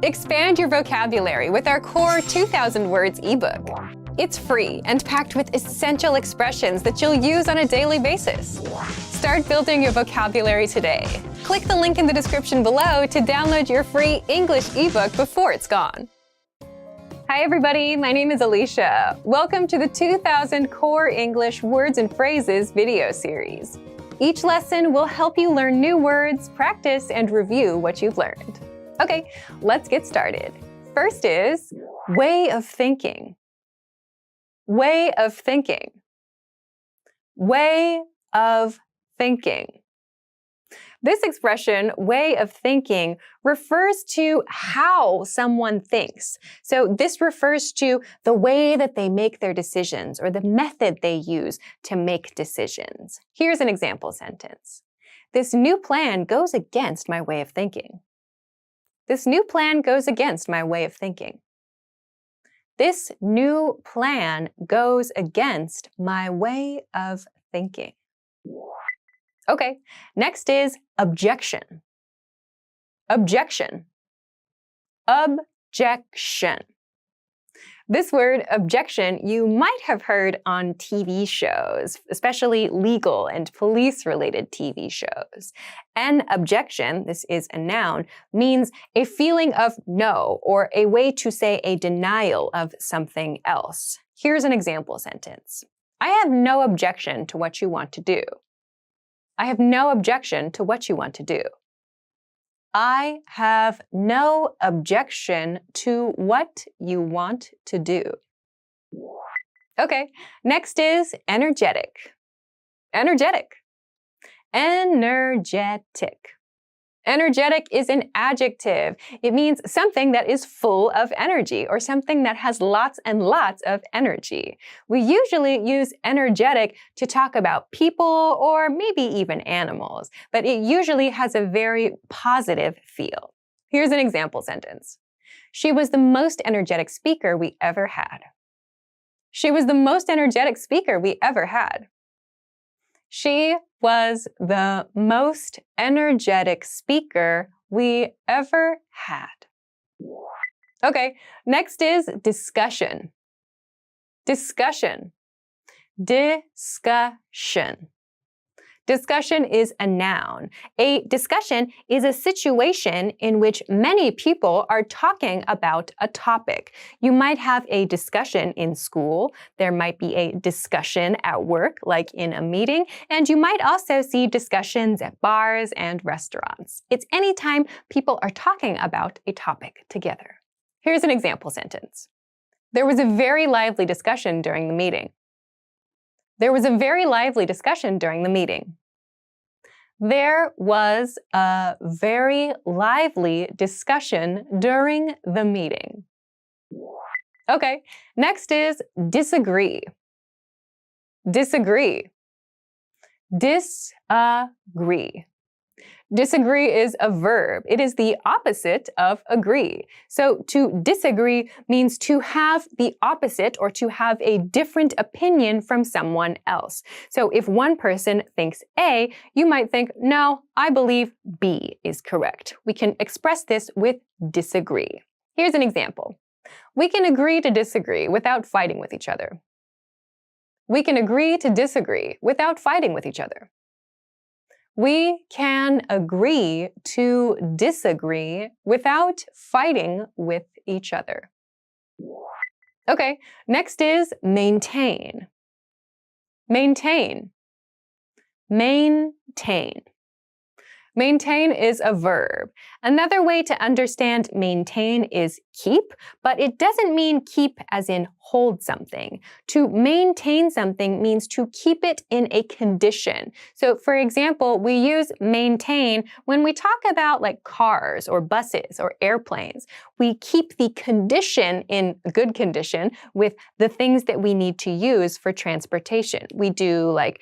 Expand your vocabulary with our Core 2,000 Words ebook. It's free and packed with essential expressions that you'll use on a daily basis. Start building your vocabulary today. Click the link in the description below to download your free English ebook before it's gone. Hi everybody, my name is Alicia. Welcome to the 2000 Core English Words and Phrases video series. Each lesson will help you learn new words, practice, and review what you've learned. Okay, let's get started. First is way of thinking. Way of thinking. Way of thinking. This expression, way of thinking, refers to how someone thinks. So this refers to the way that they make their decisions or the method they use to make decisions. Here's an example sentence. This new plan goes against my way of thinking. This new plan goes against my way of thinking. This new plan goes against my way of thinking. Okay, next is objection. Objection. Objection. This word, objection, you might have heard on TV shows, especially legal and police-related TV shows. An objection, this is a noun, means a feeling of no or a way to say a denial of something else. Here's an example sentence. I have no objection to what you want to do. I have no objection to what you want to do. I have no objection to what you want to do. Okay, next is energetic. Energetic. Energetic. Energetic is an adjective. It means something that is full of energy or something that has lots and lots of energy. We usually use energetic to talk about people or maybe even animals, but it usually has a very positive feel. Here's an example sentence. She was the most energetic speaker we ever had. She was the most energetic speaker we ever had. She was the most energetic speaker we ever had. Okay, next is discussion. Discussion. Discussion. Discussion is a noun. A discussion is a situation in which many people are talking about a topic. You might have a discussion in school. There might be a discussion at work, like in a meeting, and you might also see discussions at bars and restaurants. It's anytime people are talking about a topic together. Here's an example sentence. There was a very lively discussion during the meeting. There was a very lively discussion during the meeting. There was a very lively discussion during the meeting. Okay, next is disagree. Disagree. Disagree. Disagree is a verb. It is the opposite of agree. So to disagree means to have the opposite or to have a different opinion from someone else. So if one person thinks A, you might think, no, I believe B is correct. We can express this with disagree. Here's an example. We can agree to disagree without fighting with each other. We can agree to disagree without fighting with each other. We can agree to disagree without fighting with each other. Okay, next is maintain. Maintain. Maintain. Maintain is a verb. Another way to understand maintain is keep, but it doesn't mean keep as in hold something. To maintain something means to keep it in a condition. So for example, we use maintain when we talk about like cars or buses or airplanes. We keep the condition in good condition with the things that we need to use for transportation. We do like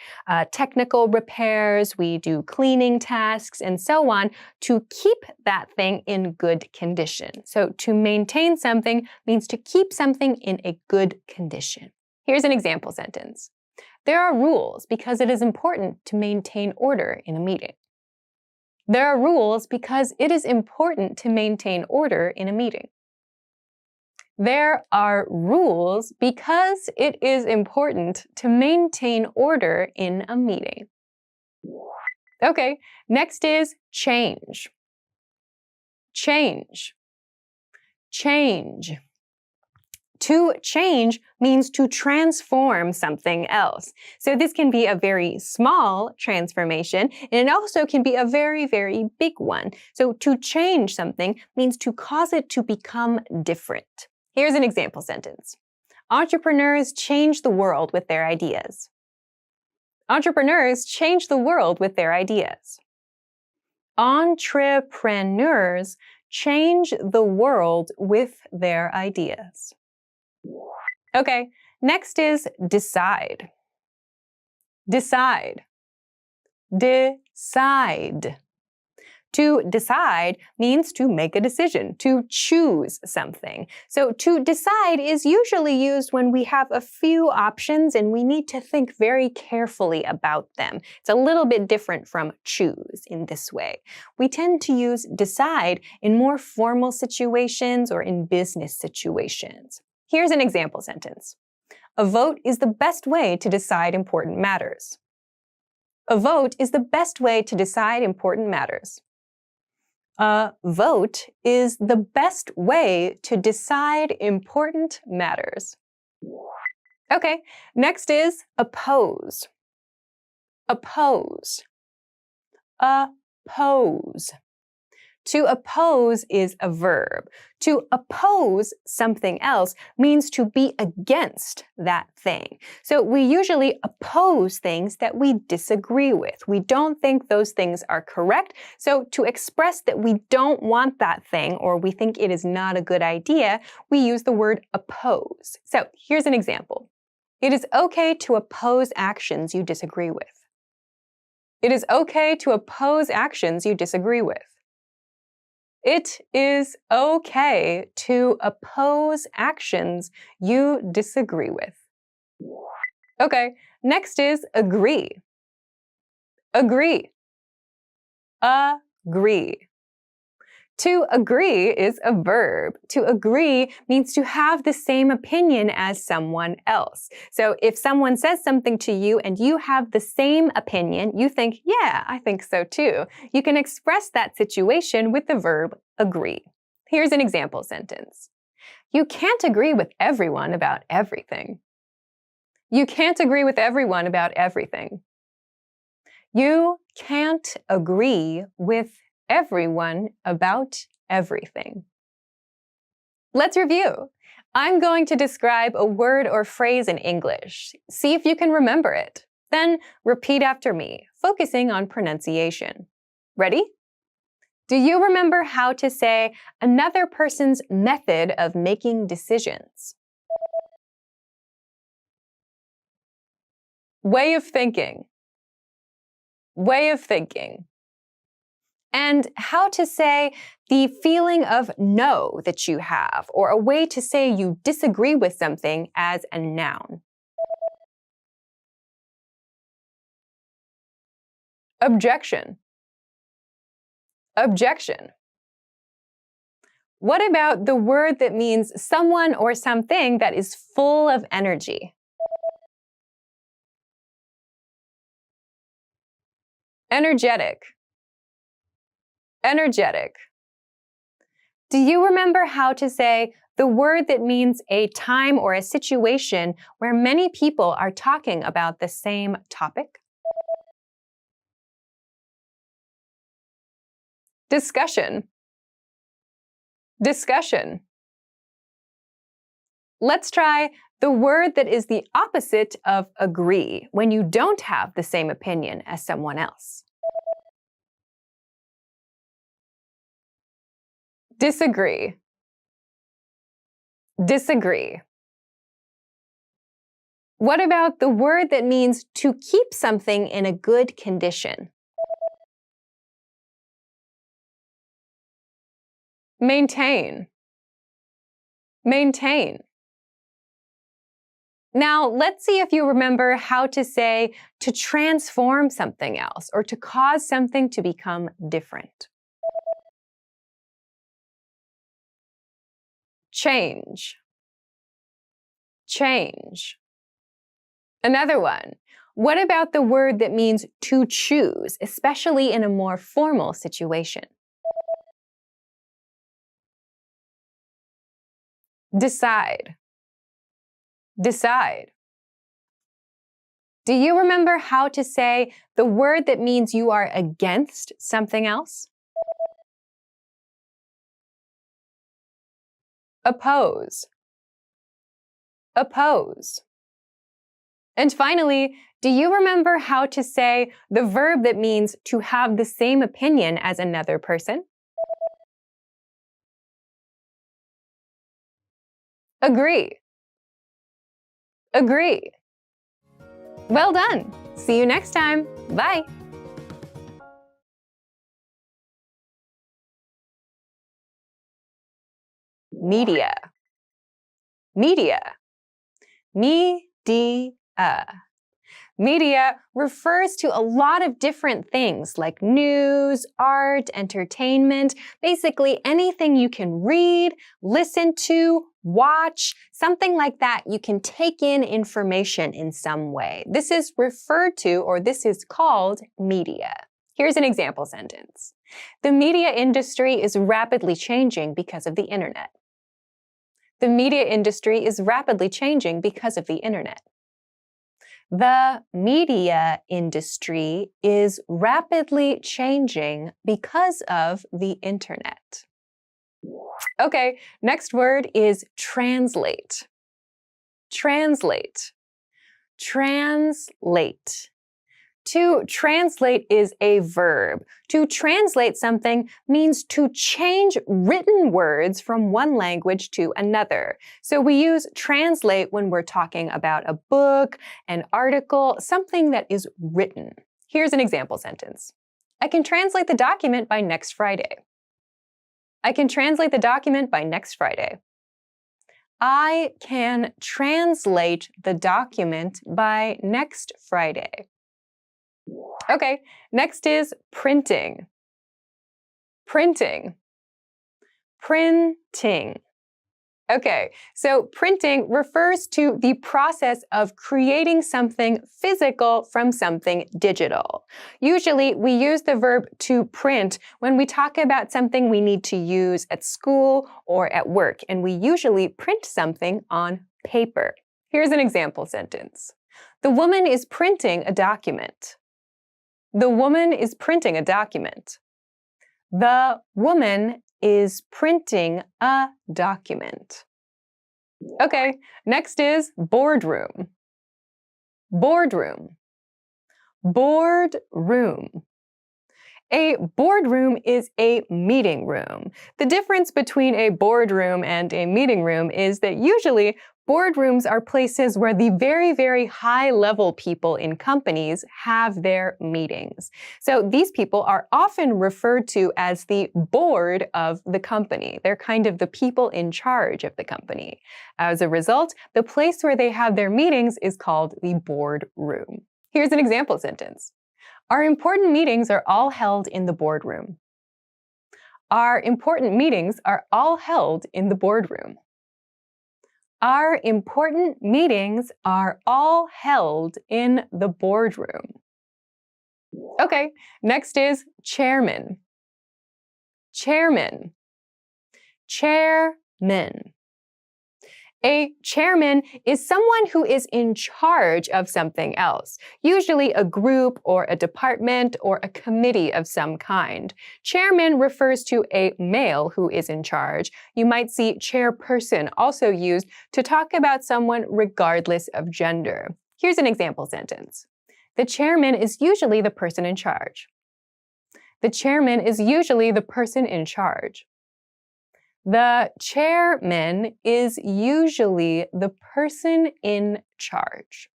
technical repairs, we do cleaning tasks, and so on to keep that thing in good condition. So to maintain something means to keep something in a good condition. Here's an example sentence. There are rules because it is important to maintain order in a meeting. There are rules because it is important to maintain order in a meeting. There are rules because it is important to maintain order in a meeting. Okay, next is change. Change. Change. To change means to transform something else. So this can be a very small transformation, and it also can be a very, very big one. So to change something means to cause it to become different. Here's an example sentence. Entrepreneurs change the world with their ideas. Entrepreneurs change the world with their ideas. Entrepreneurs change the world with their ideas. Okay, next is decide. Decide. Decide. To decide means to make a decision, to choose something. So to decide is usually used when we have a few options and we need to think very carefully about them. It's a little bit different from choose in this way. We tend to use decide in more formal situations or in business situations. Here's an example sentence. A vote is the best way to decide important matters. A vote is the best way to decide important matters. A vote is the best way to decide important matters. Okay, next is oppose. Oppose. Oppose. To oppose is a verb. To oppose something else means to be against that thing. So we usually oppose things that we disagree with. We don't think those things are correct. So to express that we don't want that thing or we think it is not a good idea, we use the word oppose. So here's an example. It is okay to oppose actions you disagree with. It is okay to oppose actions you disagree with. It is okay to oppose actions you disagree with. Okay, next is agree. Agree. Agree. To agree is a verb. To agree means to have the same opinion as someone else. So if someone says something to you and you have the same opinion, you think, yeah, I think so too. You can express that situation with the verb agree. Here's an example sentence. You can't agree with everyone about everything. You can't agree with everyone about everything. You can't agree with everyone about everything. Let's review. I'm going to describe a word or phrase in English. See if you can remember it. Then repeat after me, focusing on pronunciation. Ready? Do you remember how to say another person's method of making decisions? Way of thinking. Way of thinking. And how to say the feeling of no that you have, or a way to say you disagree with something as a noun. Objection. Objection. What about the word that means someone or something that is full of energy? Energetic. Energetic. Do you remember how to say the word that means a time or a situation where many people are talking about the same topic? Discussion. Discussion. Let's try the word that is the opposite of agree when you don't have the same opinion as someone else. Disagree. Disagree. What about the word that means to keep something in a good condition? Maintain. Maintain. Now, let's see if you remember how to say to transform something else or to cause something to become different. Change. Change. Another one. What about the word that means to choose, especially in a more formal situation? Decide. Decide. Do you remember how to say the word that means you are against something else? Oppose. Oppose. And finally, do you remember how to say the verb that means to have the same opinion as another person? Agree. Agree. Well done. See you next time. Bye. Media. Media. Media. Media refers to a lot of different things like news, art, entertainment, basically anything you can read, listen to, watch, something like that. You can take in information in some way. This is referred to, or this is called, media. Here's an example sentence. The media industry is rapidly changing because of the internet. The media industry is rapidly changing because of the internet. The media industry is rapidly changing because of the internet. Okay, next word is translate. Translate. Translate. To translate is a verb. To translate something means to change written words from one language to another. So we use translate when we're talking about a book, an article, something that is written. Here's an example sentence. I can translate the document by next Friday. I can translate the document by next Friday. I can translate the document by next Friday. Okay, next is printing. Printing. Printing. Okay, so printing refers to the process of creating something physical from something digital. Usually, we use the verb to print when we talk about something we need to use at school or at work, and we usually print something on paper. Here's an example sentence. The woman is printing a document. The woman is printing a document. The woman is printing a document. Okay, next is boardroom. Boardroom. Boardroom. A boardroom is a meeting room. The difference between a boardroom and a meeting room is that usually boardrooms are places where the very, very high-level people in companies have their meetings. So these people are often referred to as the board of the company. They're kind of the people in charge of the company. As a result, the place where they have their meetings is called the boardroom. Here's an example sentence. Our important meetings are all held in the boardroom. Our important meetings are all held in the boardroom. Our important meetings are all held in the boardroom. Okay, next is chairman. Chairman. Chairman. A chairman is someone who is in charge of something else, usually a group or a department or a committee of some kind. Chairman refers to a male who is in charge. You might see chairperson also used to talk about someone regardless of gender. Here's an example sentence. The chairman is usually the person in charge. The chairman is usually the person in charge. The chairman is usually the person in charge.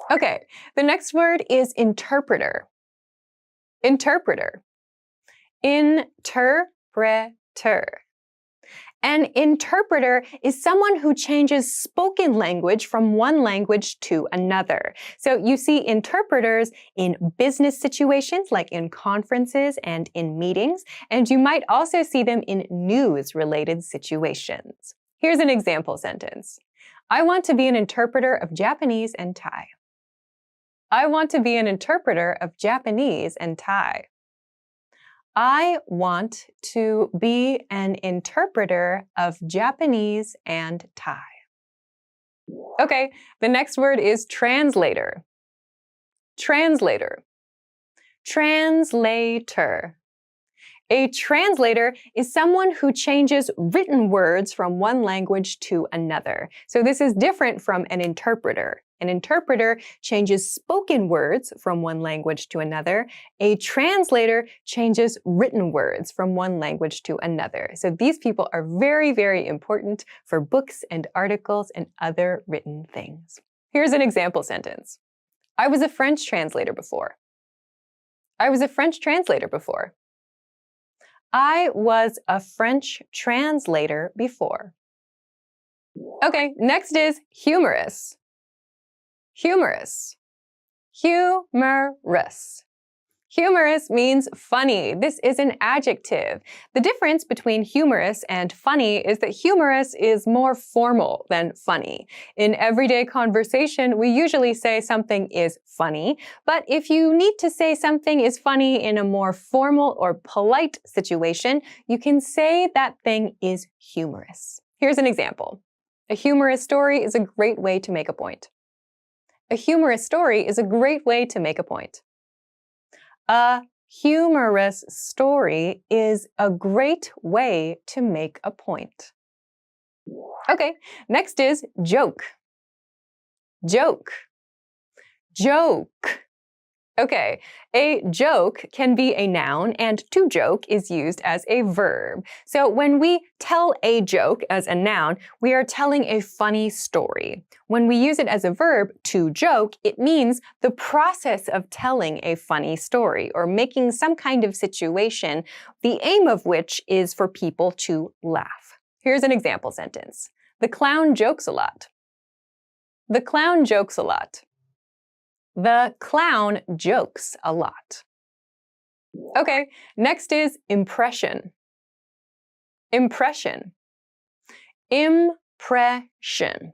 Okay, the next word is interpreter. Interpreter. Interpreter. An interpreter is someone who changes spoken language from one language to another. So you see interpreters in business situations, like in conferences and in meetings, and you might also see them in news-related situations. Here's an example sentence. I want to be an interpreter of Japanese and Thai. I want to be an interpreter of Japanese and Thai. I want to be an interpreter of Japanese and Thai. Okay, the next word is translator. Translator. Translator. A translator is someone who changes written words from one language to another. So this is different from an interpreter. An interpreter changes spoken words from one language to another. A translator changes written words from one language to another. So these people are very, very important for books and articles and other written things. Here's an example sentence. I was a French translator before. I was a French translator before. I was a French translator before. Okay, next is humorous. Humorous. Humorous. Humorous means funny. This is an adjective. The difference between humorous and funny is that humorous is more formal than funny. In everyday conversation, we usually say something is funny, but if you need to say something is funny in a more formal or polite situation, you can say that thing is humorous. Here's an example. A humorous story is a great way to make a point. A humorous story is a great way to make a point. A humorous story is a great way to make a point. Okay, next is joke. Joke. Joke. Okay, a joke can be a noun and to joke is used as a verb. So when we tell a joke as a noun, we are telling a funny story. When we use it as a verb, to joke, it means the process of telling a funny story or making some kind of situation, the aim of which is for people to laugh. Here's an example sentence. The clown jokes a lot. The clown jokes a lot. The clown jokes a lot. Okay, next is impression. Impression. Impression.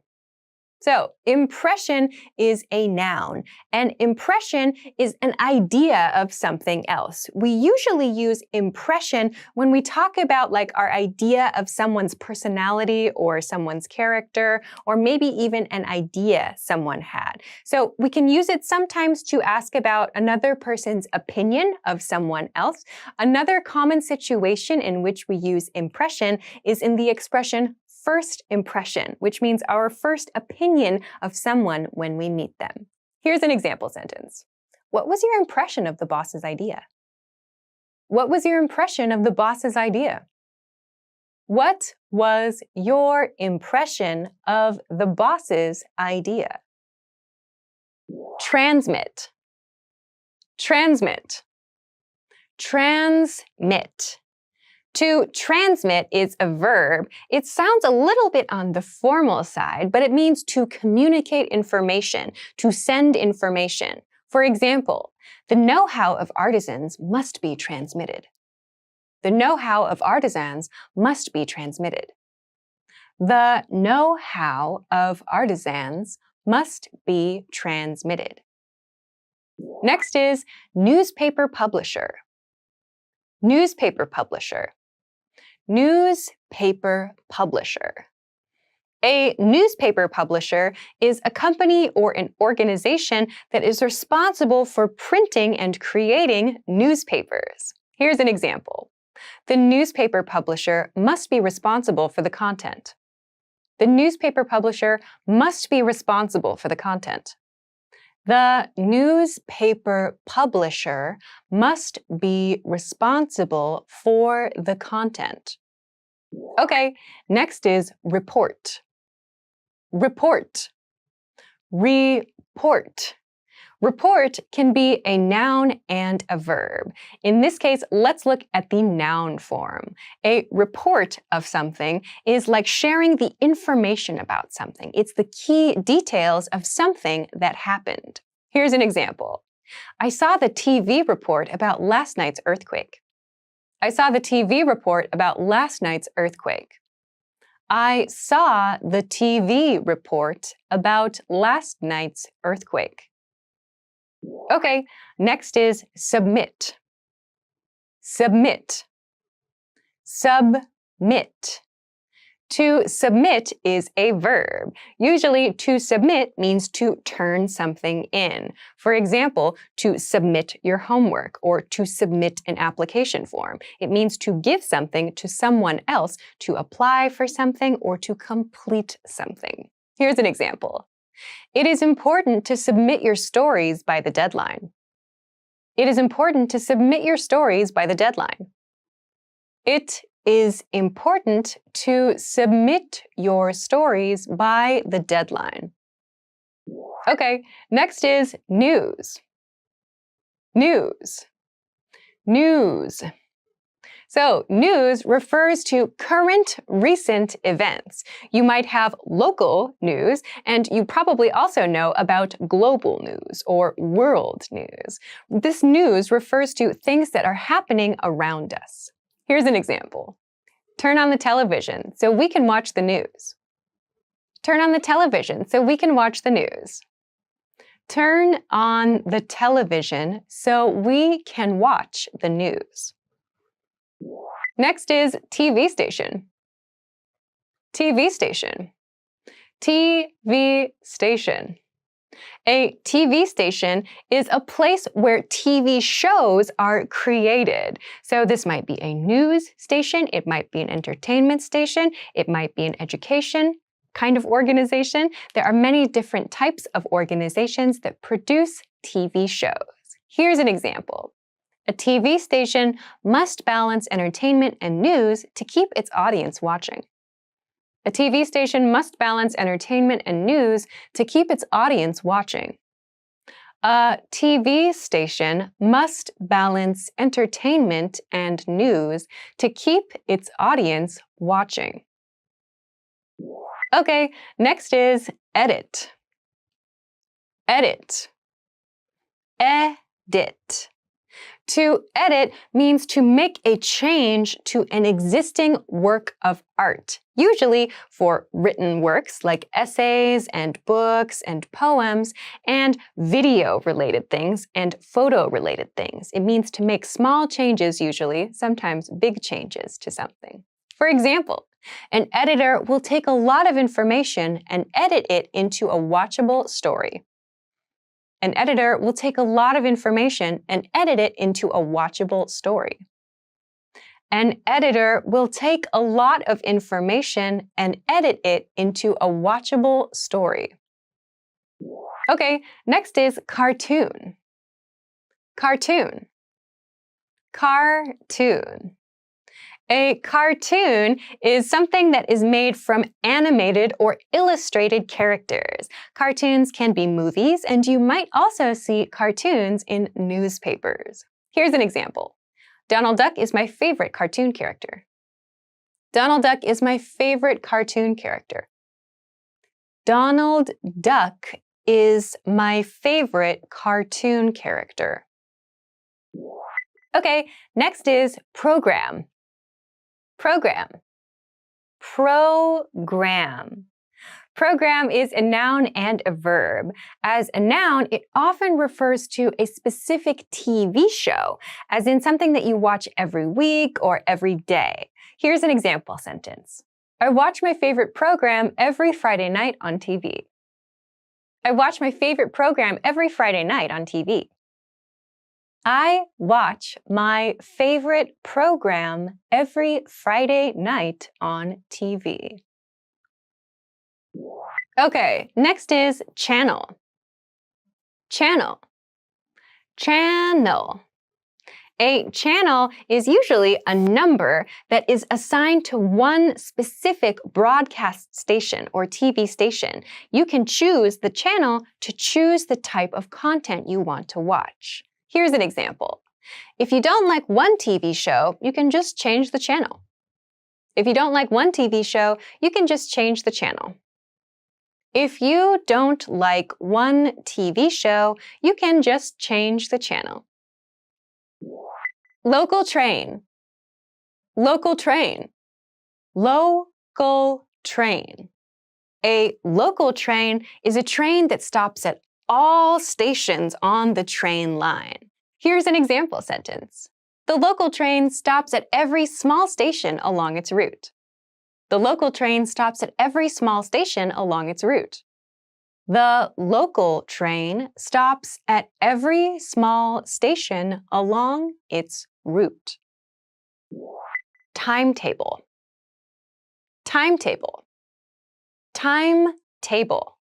So, impression is a noun, and impression is an idea of something else. We usually use impression when we talk about like our idea of someone's personality or someone's character, or maybe even an idea someone had. So, we can use it sometimes to ask about another person's opinion of someone else. Another common situation in which we use impression is in the expression first impression, which means our first opinion of someone when we meet them. Here's an example sentence. What was your impression of the boss's idea? What was your impression of the boss's idea? What was your impression of the boss's idea? Transmit. Transmit. Transmit. To transmit is a verb. It sounds a little bit on the formal side, but it means to communicate information, to send information. For example, the know-how of artisans must be transmitted. The know-how of artisans must be transmitted. The know-how of artisans must be transmitted. Next is newspaper publisher. Newspaper publisher. Newspaper publisher. A newspaper publisher is a company or an organization that is responsible for printing and creating newspapers. Here's an example. The newspaper publisher must be responsible for the content. The newspaper publisher must be responsible for the content. The newspaper publisher must be responsible for the content. Okay, next is report. Report. Report. Report can be a noun and a verb. In this case, let's look at the noun form. A report of something is like sharing the information about something. It's the key details of something that happened. Here's an example. I saw the TV report about last night's earthquake. I saw the TV report about last night's earthquake. I saw the TV report about last night's earthquake. Okay, next is submit. Submit. Submit. To submit is a verb. Usually, to submit means to turn something in. For example, to submit your homework or to submit an application form. It means to give something to someone else to apply for something or to complete something. Here's an example. It is important to submit your stories by the deadline. It is important to submit your stories by the deadline. It is important to submit your stories by the deadline. Okay, next is news. News. News. So, news refers to current, recent events. You might have local news, and you probably also know about global news or world news. This news refers to things that are happening around us. Here's an example. Turn on the television so we can watch the news. Turn on the television so we can watch the news. Turn on the television so we can watch the news. Next is TV station. TV station. TV station. A TV station is a place where TV shows are created. So this might be a news station, it might be an entertainment station, it might be an education kind of organization. There are many different types of organizations that produce TV shows. Here's an example. A TV station must balance entertainment and news to keep its audience watching. A TV station must balance entertainment and news to keep its audience watching. A TV station must balance entertainment and news to keep its audience watching. Okay, next is edit. Edit. Edit. To edit means to make a change to an existing work of art, usually for written works like essays and books and poems, and video-related things and photo-related things. It means to make small changes usually, sometimes big changes to something. For example, an editor will take a lot of information and edit it into a watchable story. An editor will take a lot of information and edit it into a watchable story. An editor will take a lot of information and edit it into a watchable story. Okay, next is cartoon. Cartoon. Cartoon. A cartoon is something that is made from animated or illustrated characters. Cartoons can be movies, and you might also see cartoons in newspapers. Here's an example. Donald Duck is my favorite cartoon character. Donald Duck is my favorite cartoon character. Donald Duck is my favorite cartoon character. Okay, next is program. Program. Program. Program is a noun and a verb. As a noun, it often refers to a specific TV show, as in something that you watch every week or every day. Here's an example sentence. I watch my favorite program every Friday night on TV. I watch my favorite program every Friday night on TV. I watch my favorite program every Friday night on TV. Okay, next is channel. Channel. Channel. A channel is usually a number that is assigned to one specific broadcast station or TV station. You can choose the channel to choose the type of content you want to watch. Here's an example. If you don't like one TV show, you can just change the channel. If you don't like one TV show, you can just change the channel. If you don't like one TV show, you can just change the channel. Local train. Local train. Local train. A local train is a train that stops at all stations on the train line. Here's an example sentence. The local train stops at every small station along its route. The local train stops at every small station along its route. The local train stops at every small station along its route. Timetable. Timetable. Timetable.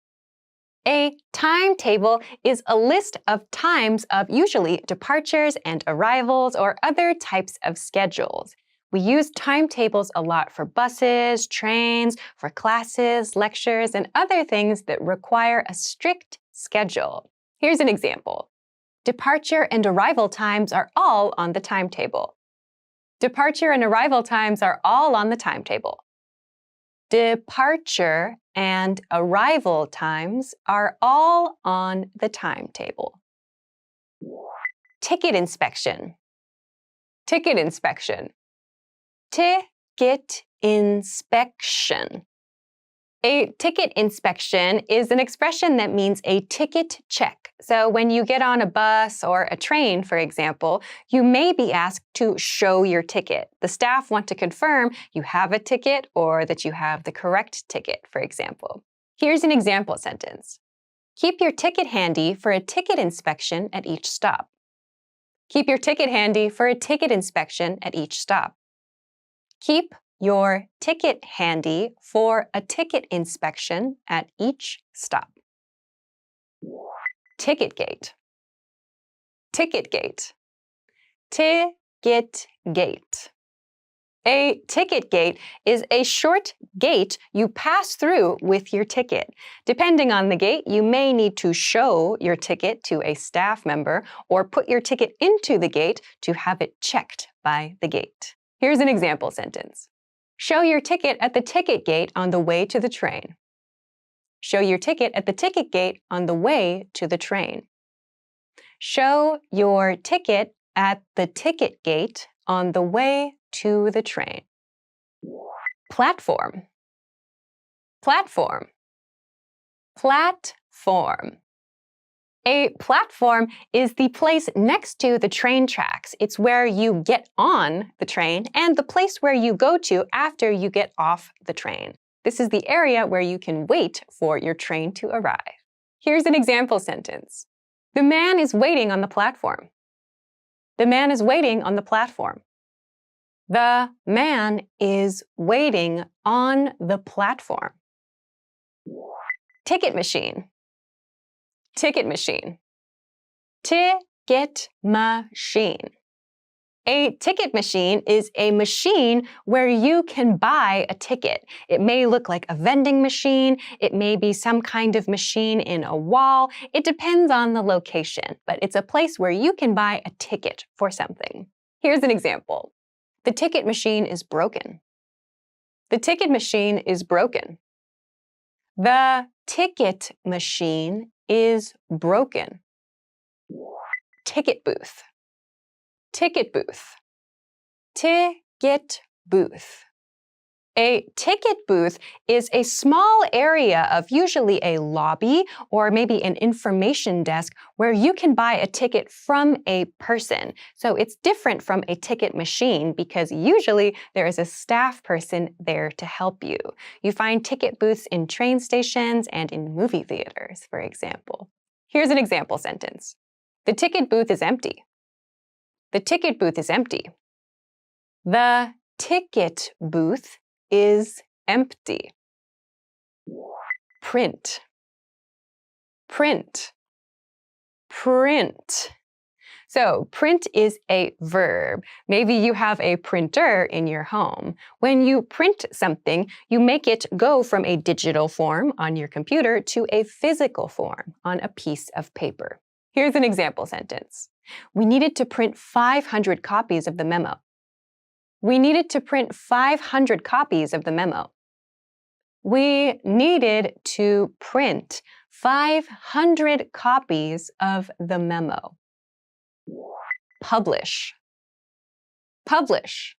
A timetable is a list of times of usually departures and arrivals or other types of schedules. We use timetables a lot for buses, trains, for classes, lectures, and other things that require a strict schedule. Here's an example. Departure and arrival times are all on the timetable. Departure and arrival times are all on the timetable. Departure and arrival times are all on the timetable. Ticket inspection. Ticket inspection. Ticket inspection. A ticket inspection is an expression that means a ticket check. So when you get on a bus or a train, for example, you may be asked to show your ticket. The staff want to confirm you have a ticket or that you have the correct ticket, for example. Here's an example sentence. Keep your ticket handy for a ticket inspection at each stop. Keep your ticket handy for a ticket inspection at each stop. Keep your ticket handy for a ticket inspection at each stop. Ticket gate. Ticket gate. Ticket gate. A ticket gate is a short gate you pass through with your ticket. Depending on the gate, you may need to show your ticket to a staff member or put your ticket into the gate to have it checked by the gate. Here's an example sentence. Show your ticket at the ticket gate on the way to the train. Show your ticket at the ticket gate on the way to the train. Show your ticket at the ticket gate on the way to the train. Platform. Platform. Platform. A platform is the place next to the train tracks. It's where you get on the train and the place where you go to after you get off the train. This is the area where you can wait for your train to arrive. Here's an example sentence. The man is waiting on the platform. The man is waiting on the platform. The man is waiting on the platform. Ticket machine. Ticket machine. Ticket machine. A ticket machine is a machine where you can buy a ticket. It may look like a vending machine. It may be some kind of machine in a wall. It depends on the location, but it's a place where you can buy a ticket for something. Here's an example. The ticket machine is broken. The ticket machine is broken. The ticket machine is broken. Ticket booth. Ticket booth. Ticket booth. A ticket booth is a small area of usually a lobby or maybe an information desk where you can buy a ticket from a person. So it's different from a ticket machine because usually there is a staff person there to help you. You find ticket booths in train stations and in movie theaters, for example. Here's an example sentence. The ticket booth is empty. The ticket booth is empty. The ticket booth is empty. Print. Print. Print. So, print is a verb. Maybe you have a printer in your home. When you print something, you make it go from a digital form on your computer to a physical form on a piece of paper. Here's an example sentence. We needed to print 500 copies of the memo. We needed to print 500 copies of the memo. We needed to print 500 copies of the memo. Publish. Publish.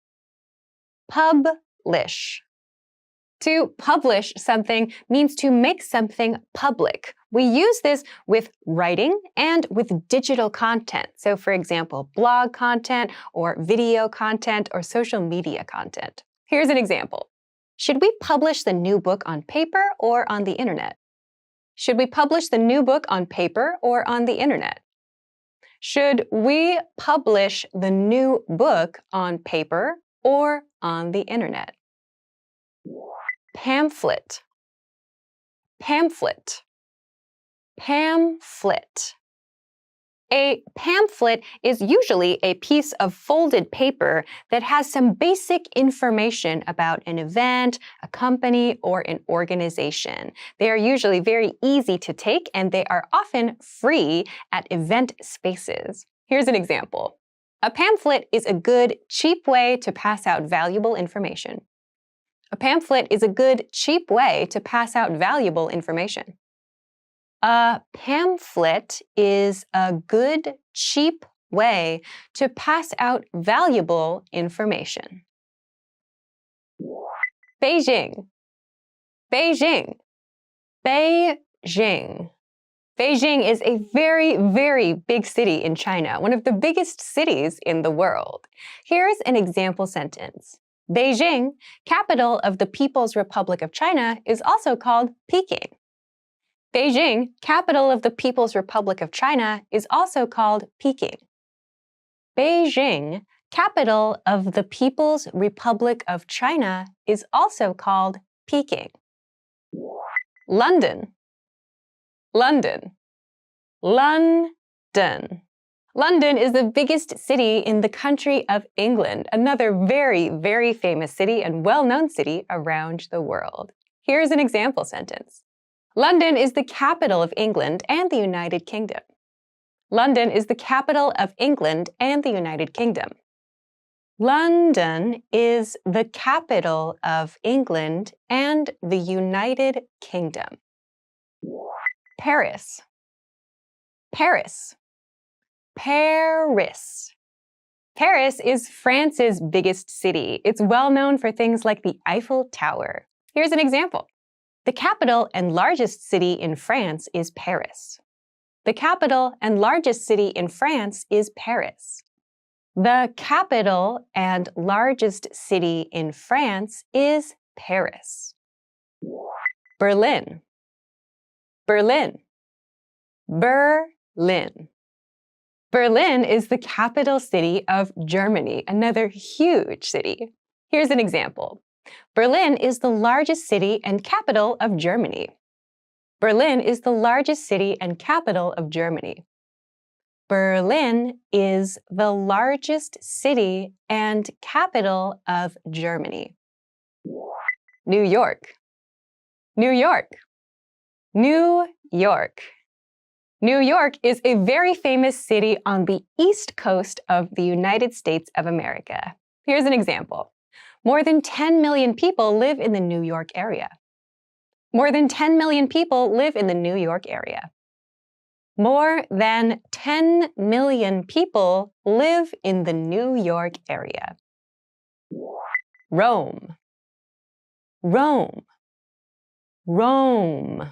Publish. To publish something means to make something public. We use this with writing and with digital content. So, for example, blog content or video content or social media content. Here's an example. Should we publish the new book on paper or on the internet? Should we publish the new book on paper or on the internet? Should we publish the new book on paper or on the internet? Pamphlet. Pamphlet. Pamphlet. A pamphlet is usually a piece of folded paper that has some basic information about an event, a company, or an organization. They are usually very easy to take, and they are often free at event spaces. Here's an example. A pamphlet is a good, cheap way to pass out valuable information. A pamphlet is a good, cheap way to pass out valuable information. A pamphlet is a good, cheap way to pass out valuable information. Beijing. Beijing. Beijing. Beijing is a very, very big city in China, one of the biggest cities in the world. Here's an example sentence. Beijing, capital of the People's Republic of China, is also called Peking. Beijing, capital of the People's Republic of China, is also called Peking. Beijing, capital of the People's Republic of China, is also called Peking. London. London. London. London is the biggest city in the country of England, another very, very famous city and well-known city around the world. Here's an example sentence. London is the capital of England and the United Kingdom. London is the capital of England and the United Kingdom. London is the capital of England and the United Kingdom. Paris. Paris. Paris. Paris is France's biggest city. It's well known for things like the Eiffel Tower. Here's an example. The capital and largest city in France is Paris. The capital and largest city in France is Paris. The capital and largest city in France is Paris. Berlin. Berlin. Berlin. Berlin is the capital city of Germany, another huge city. Here's an example. Berlin is the largest city and capital of Germany. Berlin is the largest city and capital of Germany. Berlin is the largest city and capital of Germany. New York. New York. New York. New York is a very famous city on the East Coast of the United States of America. Here's an example. More than 10 million people live in the New York area. More than 10 million people live in the New York area. More than 10 million people live in the New York area. Rome. Rome. Rome.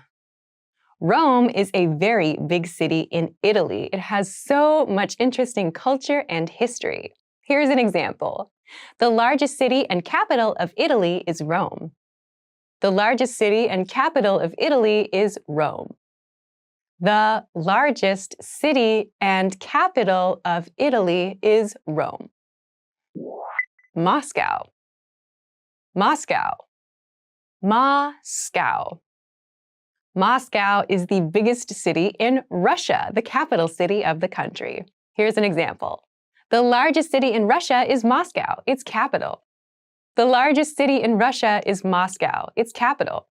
Rome is a very big city in Italy. It has so much interesting culture and history. Here's an example. The largest city and capital of Italy is Rome. The largest city and capital of Italy is Rome. The largest city and capital of Italy is Rome. Moscow. Moscow. Moscow. Moscow is the biggest city in Russia, the capital city of the country. Here's an example. The largest city in Russia is Moscow, its capital. The largest city in Russia is Moscow, its capital.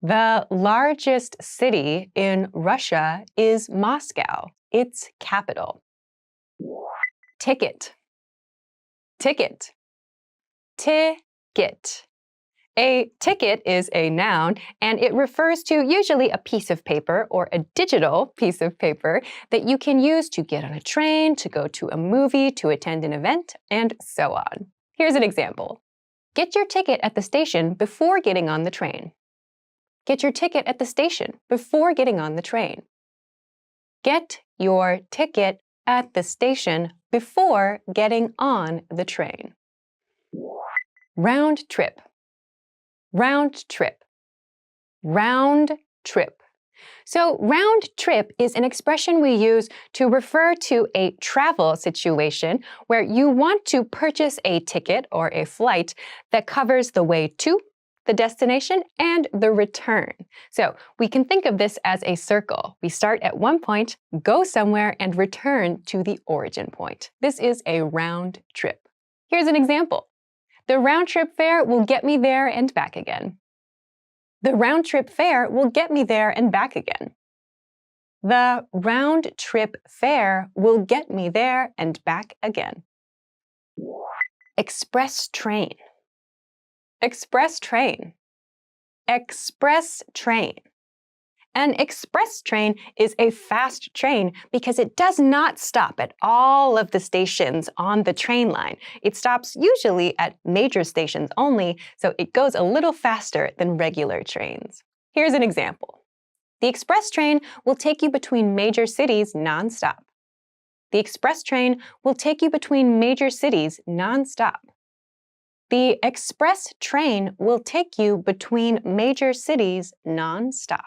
The largest city in Russia is Moscow, its capital. Ticket. Ticket. Ticket. A ticket is a noun, and it refers to usually a piece of paper or a digital piece of paper that you can use to get on a train, to go to a movie, to attend an event, and so on. Here's an example. Get your ticket at the station before getting on the train. Get your ticket at the station before getting on the train. Get your ticket at the station before getting on the train. Round trip. Round trip. Round trip. So round trip is an expression we use to refer to a travel situation where you want to purchase a ticket or a flight that covers the way to, the destination, and the return. So we can think of this as a circle. We start at one point, go somewhere, and return to the origin point. This is a round trip. Here's an example. The round trip fare will get me there and back again. The round trip fare will get me there and back again. The round trip fare will get me there and back again. Express train. Express train. Express train. An express train is a fast train because it does not stop at all of the stations on the train line. It stops usually at major stations only, so it goes a little faster than regular trains. Here's an example. The express train will take you between major cities nonstop. The express train will take you between major cities nonstop. The express train will take you between major cities nonstop.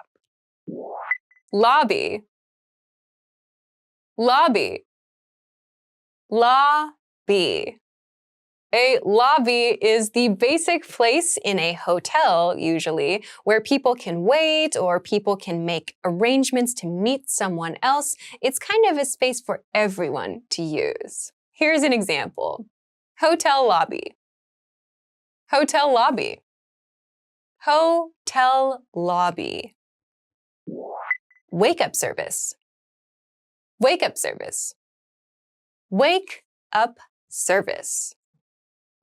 Lobby. Lobby. Lobby. A lobby is the basic place in a hotel, usually, where people can wait or people can make arrangements to meet someone else. It's kind of a space for everyone to use. Here's an example. Hotel lobby. Hotel lobby. Hotel lobby. Wake up service. Wake up service. Wake up service.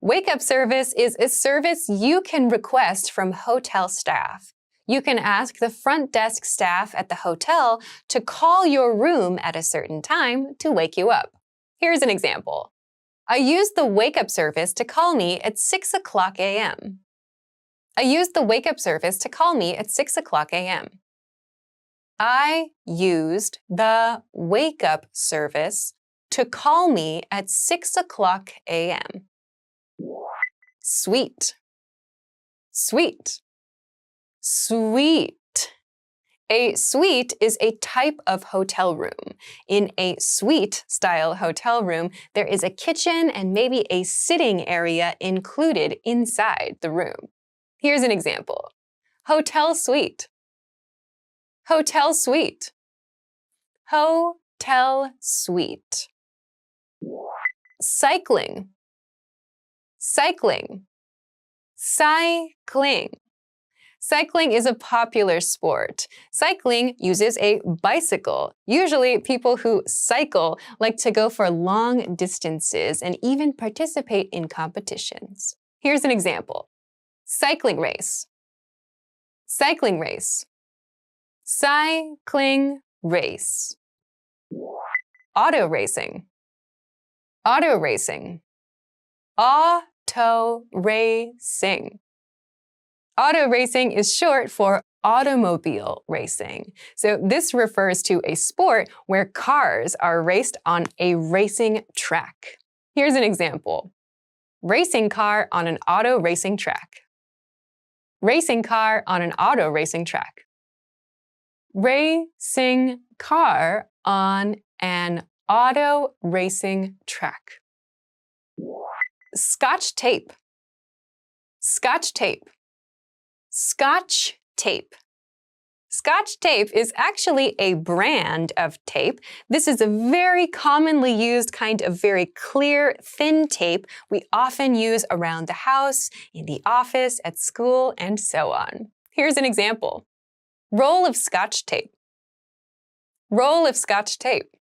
Wake up service is a service you can request from hotel staff. You can ask the front desk staff at the hotel to call your room at a certain time to wake you up. Here's an example. I used the wake up service to call me at 6 o'clock a.m. I used the wake up service to call me at 6 o'clock a.m. I used the wake up service to call me at 6 o'clock a.m. Suite. Suite. Suite. A suite is a type of hotel room. In a suite-style hotel room, there is a kitchen and maybe a sitting area included inside the room. Here's an example. Hotel suite. Hotel suite. Hotel suite. Cycling. Cycling. Cycling. Cycling is a popular sport. Cycling uses a bicycle. Usually, people who cycle like to go for long distances and even participate in competitions. Here's an example. Cycling race. Cycling race. Cycling race. Auto racing. Auto racing. Auto racing. Auto racing is short for automobile racing. So this refers to a sport where cars are raced on a racing track. Here's an example. Racing car on an auto racing track. Racing car on an auto racing track. Racing car on an auto racing track. Scotch tape. Scotch tape. Scotch tape. Scotch tape is actually a brand of tape. This is a very commonly used kind of very clear, thin tape we often use around the house, in the office, at school, and so on. Here's an example. Roll of Scotch tape. Roll of Scotch tape.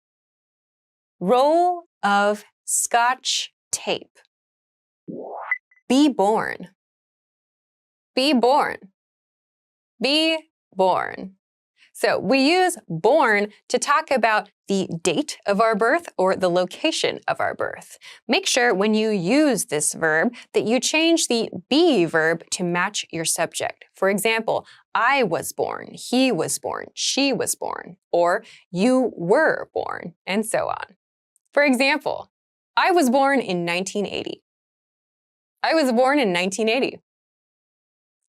Roll of Scotch tape. Be born. Be born. Be born. So we use born to talk about the date of our birth or the location of our birth. Make sure when you use this verb that you change the be verb to match your subject. For example, I was born, he was born, she was born, or you were born, and so on. For example, I was born in 1980. I was born in 1980.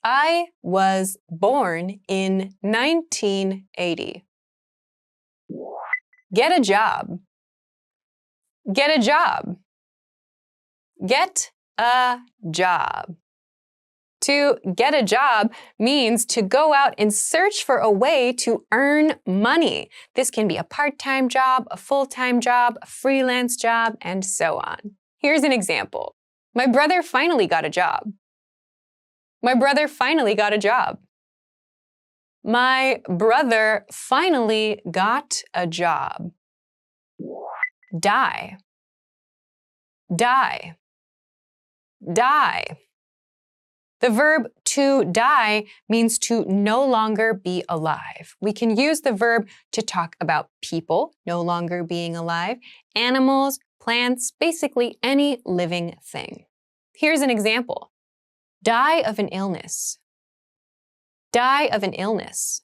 I was born in 1980. Get a job. Get a job. Get a job. To get a job means to go out and search for a way to earn money. This can be a part-time job, a full-time job, a freelance job, and so on. Here's an example. My brother finally got a job. My brother finally got a job. My brother finally got a job. Die. Die. Die. The verb to die means to no longer be alive. We can use the verb to talk about people no longer being alive, animals, plants, basically any living thing. Here's an example. Die of an illness. Die of an illness.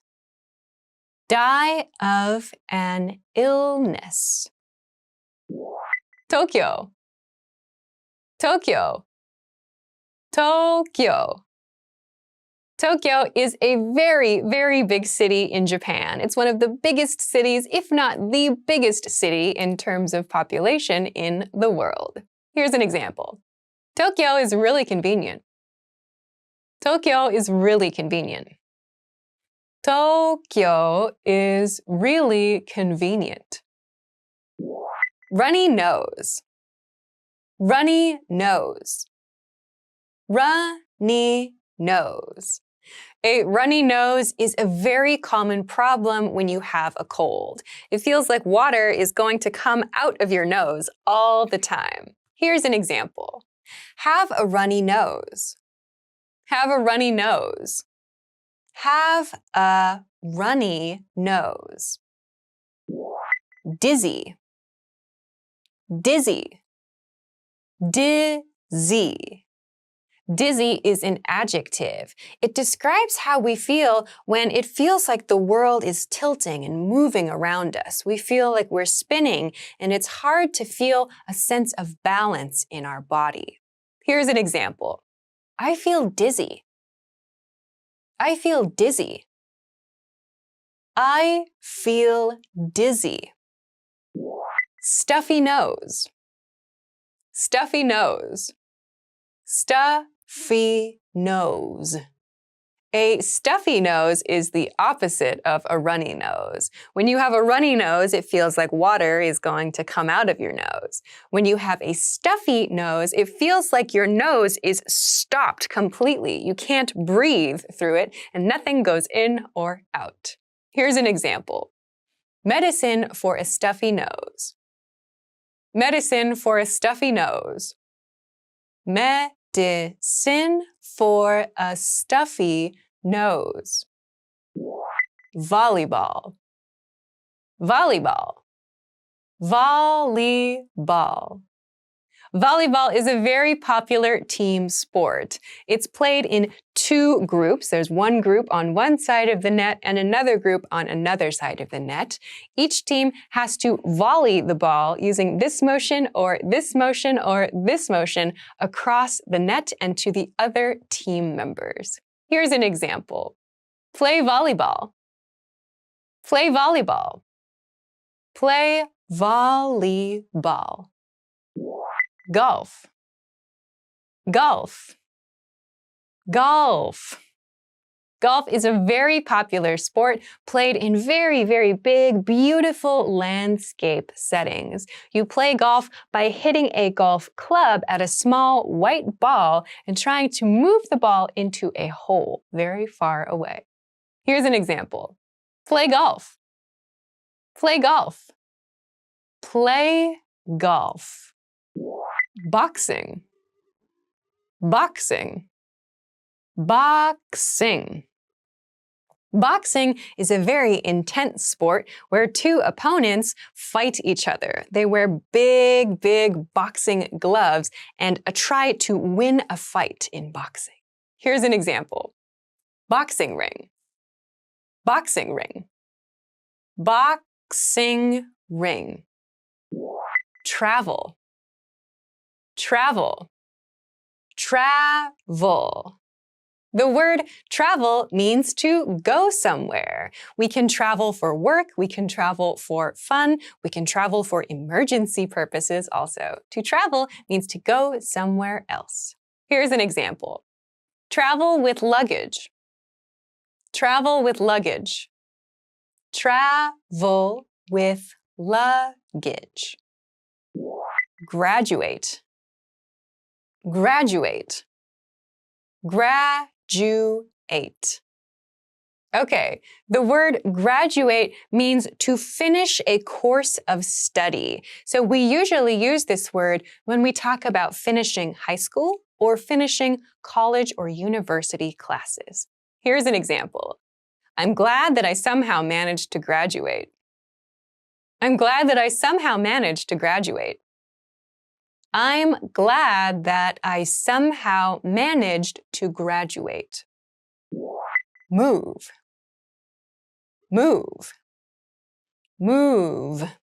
Die of an illness. Tokyo. Tokyo. Tokyo. Tokyo is a very, very big city in Japan. It's one of the biggest cities, if not the biggest city in terms of population in the world. Here's an example. Tokyo is really convenient. Tokyo is really convenient. Tokyo is really convenient. Runny nose. Runny nose. Runny nose. A runny nose is a very common problem when you have a cold. It feels like water is going to come out of your nose all the time. Here's an example. Have a runny nose. Have a runny nose. Have a runny nose. Dizzy. Dizzy. Dizzy. Dizzy is an adjective. It describes how we feel when it feels like the world is tilting and moving around us. We feel like we're spinning, and it's hard to feel a sense of balance in our body. Here's an example. I feel dizzy. I feel dizzy. I feel dizzy. Stuffy nose. Stuffy nose. Stuffy nose. A stuffy nose is the opposite of a runny nose. When you have a runny nose, it feels like water is going to come out of your nose. When you have a stuffy nose, it feels like your nose is stopped completely. You can't breathe through it, and nothing goes in or out. Here's an example. Medicine for a stuffy nose. Medicine for a stuffy nose. Medicine for a stuffy nose. Volleyball. Volleyball. Volleyball. Volleyball is a very popular team sport. It's played in two groups. There's one group on one side of the net and another group on another side of the net. Each team has to volley the ball using this motion or this motion or this motion across the net and to the other team members. Here's an example. Play volleyball. Play volleyball. Play volleyball. Golf. Golf. Golf. Golf is a very popular sport played in very, very big, beautiful landscape settings. You play golf by hitting a golf club at a small white ball and trying to move the ball into a hole very far away. Here's an example. Play golf. Play golf. Play golf. Boxing. Boxing. Boxing. Boxing is a very intense sport where two opponents fight each other. They wear big, big boxing gloves and try to win a fight in boxing. Here's an example. Boxing ring. Boxing ring. Boxing ring. Travel. Travel. Travel. The word travel means to go somewhere. We can travel for work, we can travel for fun, we can travel for emergency purposes also. To travel means to go somewhere else. Here's an example. Travel with luggage. Travel with luggage. Travel with luggage. Graduate. Graduate. Graduate. Okay, the word graduate means to finish a course of study. So we usually use this word when we talk about finishing high school or finishing college or university classes. Here's an example. I'm glad that I somehow managed to graduate. I'm glad that I somehow managed to graduate. I'm glad that I somehow managed to graduate. Move. Move. Move.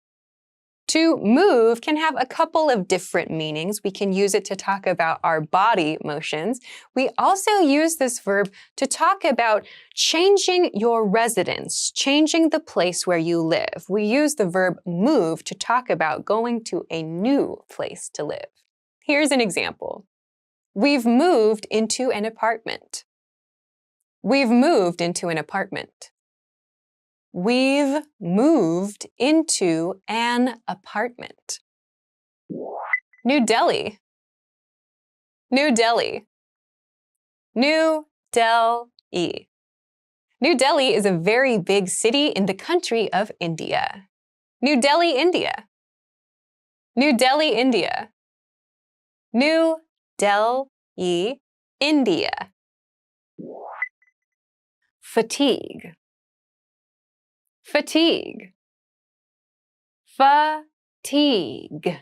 To move can have a couple of different meanings. We can use it to talk about our body motions. We also use this verb to talk about changing your residence, changing the place where you live. We use the verb move to talk about going to a new place to live. Here's an example. We've moved into an apartment. We've moved into an apartment. We've moved into an apartment. New Delhi. New Delhi. New Delhi. New Delhi is a very big city in the country of India. New Delhi, India. New Delhi, India. New Delhi, India. Fatigue. Fatigue. Fatigue.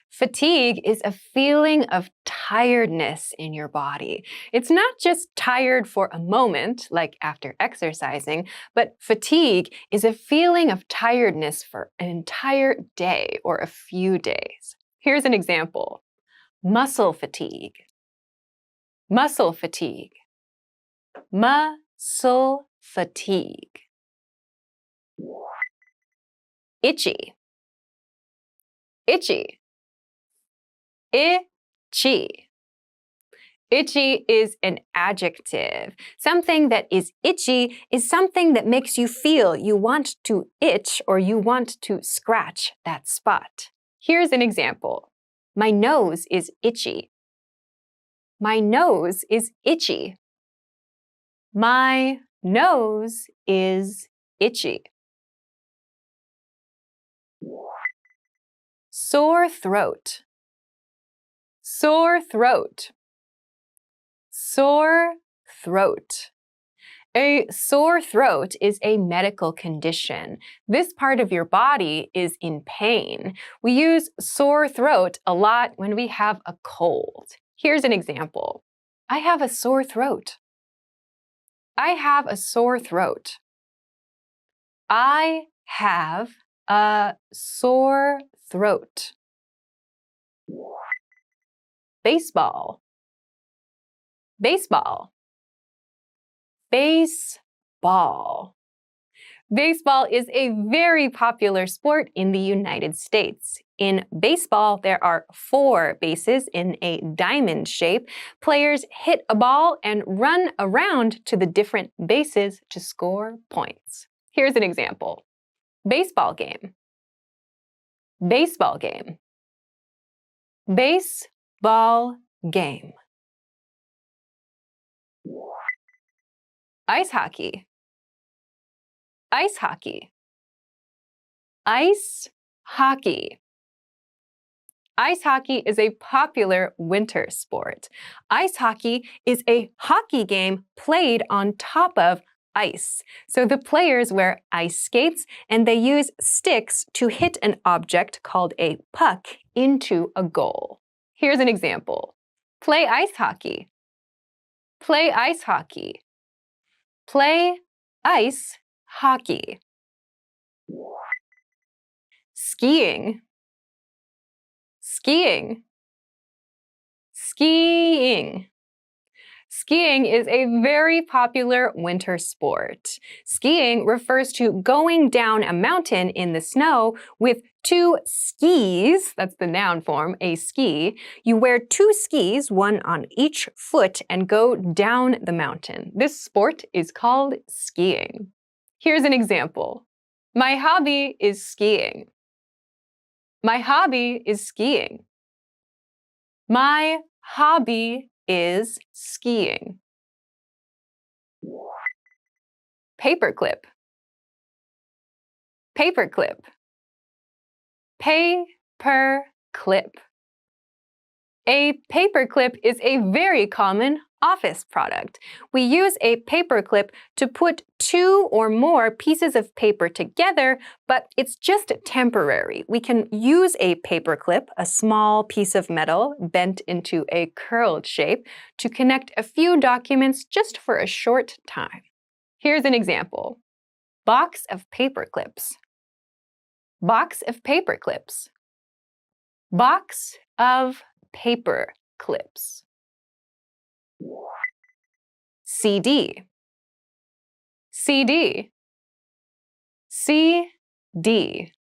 Fatigue is a feeling of tiredness in your body. It's not just tired for a moment, like after exercising, but fatigue is a feeling of tiredness for an entire day or a few days. Here's an example. Muscle fatigue. Muscle fatigue. Muscle fatigue. Itchy. Itchy. Itchy. Itchy is an adjective. Something that is itchy is something that makes you feel you want to itch or you want to scratch that spot. Here's an example. My nose is itchy. My nose is itchy. My nose is itchy. Sore throat. Sore throat. Sore throat. A sore throat is a medical condition. This part of your body is in pain. We use sore throat a lot when we have a cold. Here's an example. I have a sore throat. I have a sore throat. I have a sore throat. Baseball. Baseball. Baseball. Baseball is a very popular sport in the United States. In baseball, there are 4 bases in a diamond shape. Players hit a ball and run around to the different bases to score points. Here's an example. Baseball game. Baseball game. Baseball game. Ice hockey. Ice hockey. Ice hockey. Ice hockey is a popular winter sport. Ice hockey is a hockey game played on top of ice. So the players wear ice skates and they use sticks to hit an object called a puck into a goal. Here's an example. Play ice hockey. Play ice hockey. Play ice hockey. Skiing. Skiing. Skiing. Skiing is a very popular winter sport. Skiing refers to going down a mountain in the snow with 2 skis, that's the noun form, a ski. You wear 2 skis, one on each foot, and go down the mountain. This sport is called skiing. Here's an example. My hobby is skiing. My hobby is skiing. My hobby is skiing. Paperclip. Paperclip. Paperclip. A paperclip is a very common office product. We use a paperclip to put 2 or more pieces of paper together, but it's just temporary. We can use a paperclip, a small piece of metal bent into a curled shape, to connect a few documents just for a short time. Here's an example. Box of paperclips. Box of paperclips. Box of paper clips. CD. CD. CD.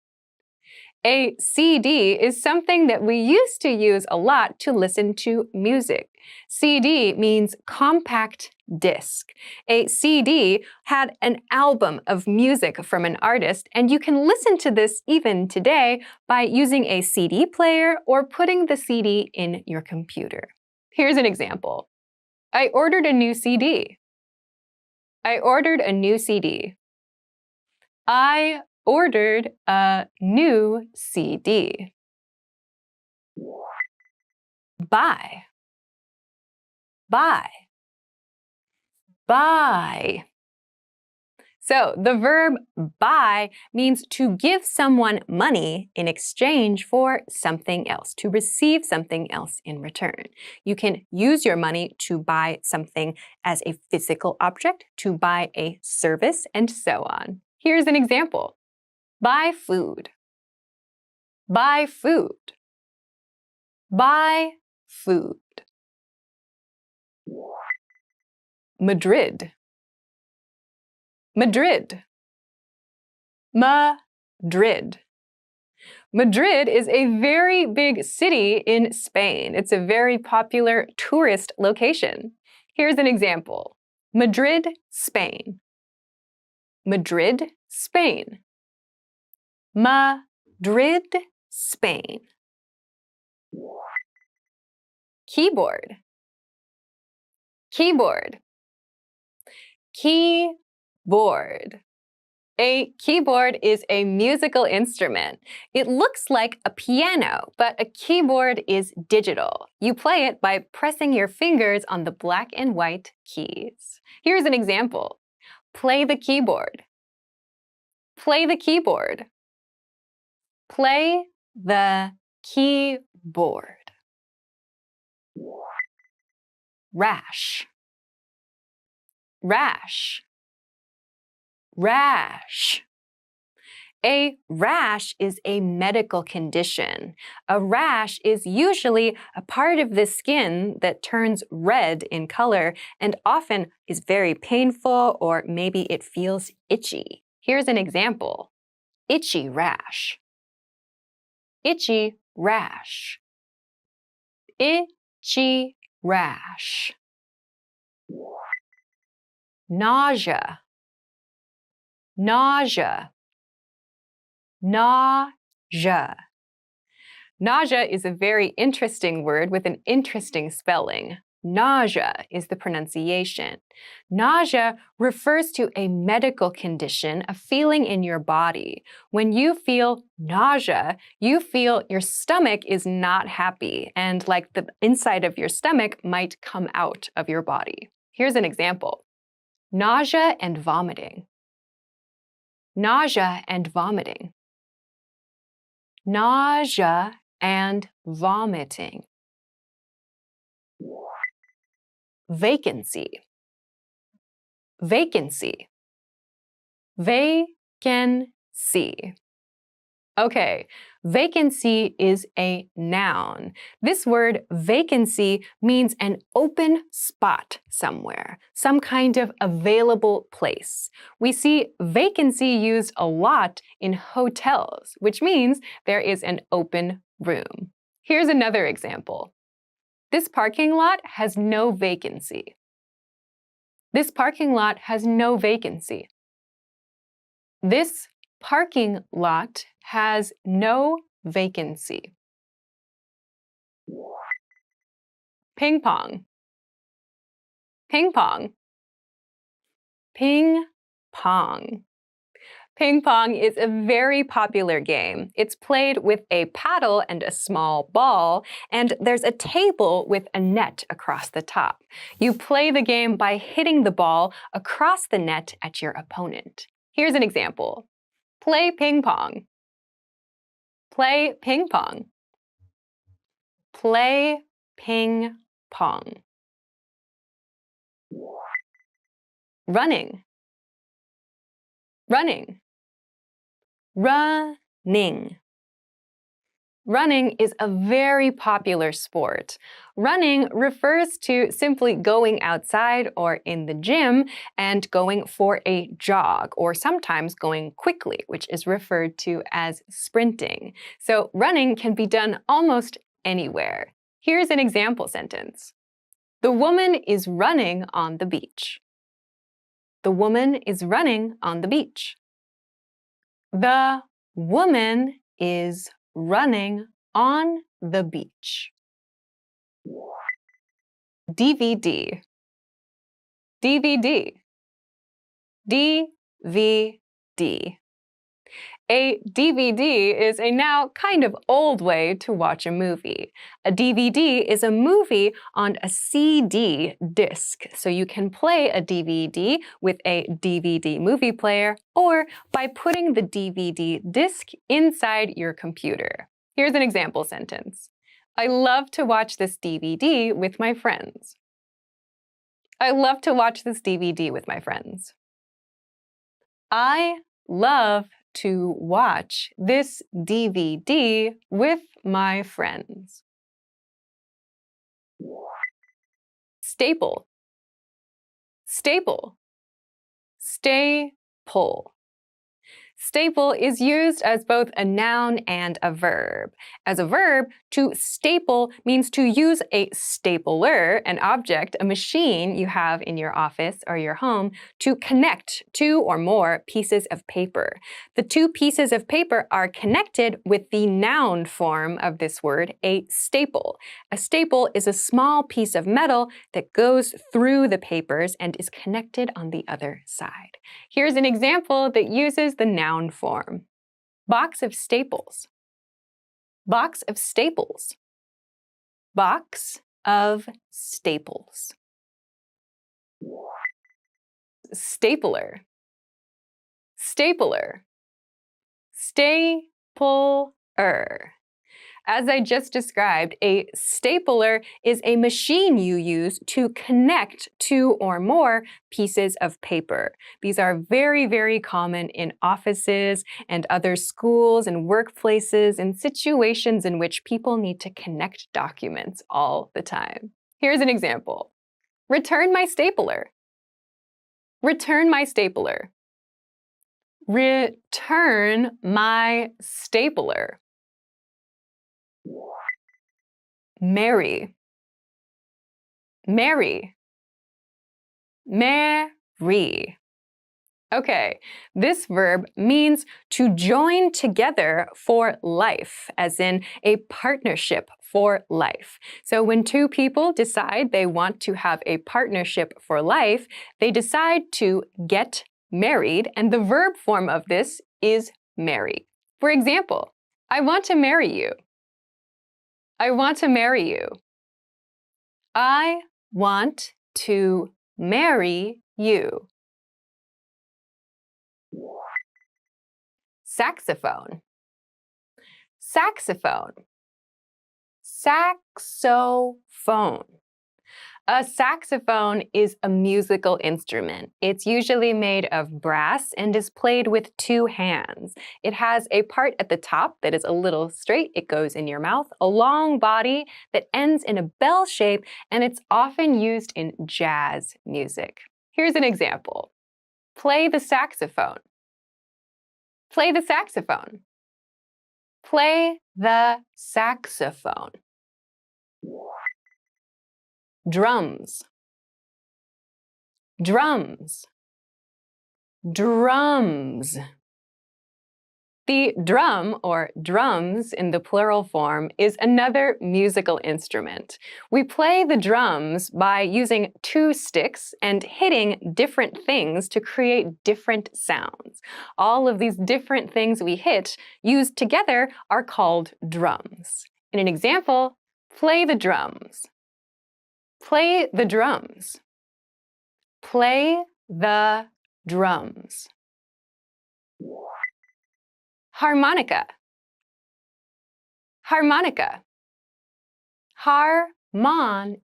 A CD is something that we used to use a lot to listen to music. CD means compact disc. A CD had an album of music from an artist, and you can listen to this even today by using a CD player or putting the CD in your computer. Here's an example. I ordered a new CD. I ordered a new CD. I ordered a new CD. Buy. Buy. Buy. So the verb buy means to give someone money in exchange for something else, to receive something else in return. You can use your money to buy something as a physical object, to buy a service, and so on. Here's an example. Buy food. Buy food. Buy food. Madrid. Madrid. Madrid. Madrid is a very big city in Spain. It's a very popular tourist location. Here's an example. Madrid, Spain. Madrid, Spain. Madrid, Spain. Keyboard. Keyboard. Keyboard. A keyboard is a musical instrument. It looks like a piano, but a keyboard is digital. You play it by pressing your fingers on the black and white keys. Here's an example. Play the keyboard. Play the keyboard. Play the keyboard. Rash. Rash. Rash. A rash is a medical condition. A rash is usually a part of the skin that turns red in color and often is very painful, or maybe it feels itchy. Here's an example. Itchy rash. itchy rash. Itchy rash. Nausea. Nausea. Nausea. Nausea is a very interesting word with an interesting spelling. Nausea is the pronunciation. Nausea refers to a medical condition, a feeling in your body. When you feel nausea, you feel your stomach is not happy, and like the inside of your stomach might come out of your body. Here's an example. Nausea and vomiting. Nausea and vomiting. Nausea and vomiting. Vacancy. Vacancy. Vacancy. Okay, vacancy is a noun. This word vacancy means an open spot somewhere, some kind of available place. We see vacancy used a lot in hotels, which means there is an open room. Here's another example. This parking lot has no vacancy. This parking lot has no vacancy. This parking lot has no vacancy. Ping pong. Ping pong. Ping pong. Ping pong is a very popular game. It's played with a paddle and a small ball, and there's a table with a net across the top. You play the game by hitting the ball across the net at your opponent. Here's an example. Play ping pong. Play ping pong. Play ping pong. Running. Running. Running. Running is a very popular sport. Running refers to simply going outside or in the gym and going for a jog, or sometimes going quickly, which is referred to as sprinting. So running can be done almost anywhere. Here's an example sentence. The woman is running on the beach. The woman is running on the beach. The woman is running on the beach. DVD. DVD. DVD. A DVD is a now kind of old way to watch a movie. A DVD is a movie on a CD disc, so you can play a DVD with a DVD movie player or by putting the DVD disc inside your computer. Here's an example sentence. I love to watch this DVD with my friends. I love to watch this DVD with my friends. I love to watch this DVD with my friends. Staple. Staple. Staple. Staple is used as both a noun and a verb. As a verb, to staple means to use a stapler, an object, a machine you have in your office or your home, to connect two or more pieces of paper. The two pieces of paper are connected with the noun form of this word, a staple. A staple is a small piece of metal that goes through the papers and is connected on the other side. Here's an example that uses the noun form. Box of staples. Box of staples. Box of staples. Stapler. Stapler. Stapler. As I just described, a stapler is a machine you use to connect two or more pieces of paper. These are very, very common in offices and other schools and workplaces and situations in which people need to connect documents all the time. Here's an example. Return my stapler. Return my stapler. Return my stapler. marry, marry, marry. Okay, this verb means to join together for life, as in a partnership for life. So when two people decide they want to have a partnership for life, they decide to get married, and the verb form of this is marry. For example, I want to marry you. I want to marry you. I want to marry you. Saxophone, saxophone, saxophone. A saxophone is a musical instrument. It's usually made of brass and is played with two hands. It has a part at the top that is a little straight. It goes in your mouth, a long body that ends in a bell shape, and it's often used in jazz music. Here's an example. Play the saxophone. Play the saxophone. Play the saxophone. Drums, drums, drums. The drum, or drums in the plural form, is another musical instrument. We play the drums by using two sticks and hitting different things to create different sounds. All of these different things we hit, used together, are called drums. In an example, play the drums. Play the drums. Play the drums. Harmonica, harmonica, harmonica.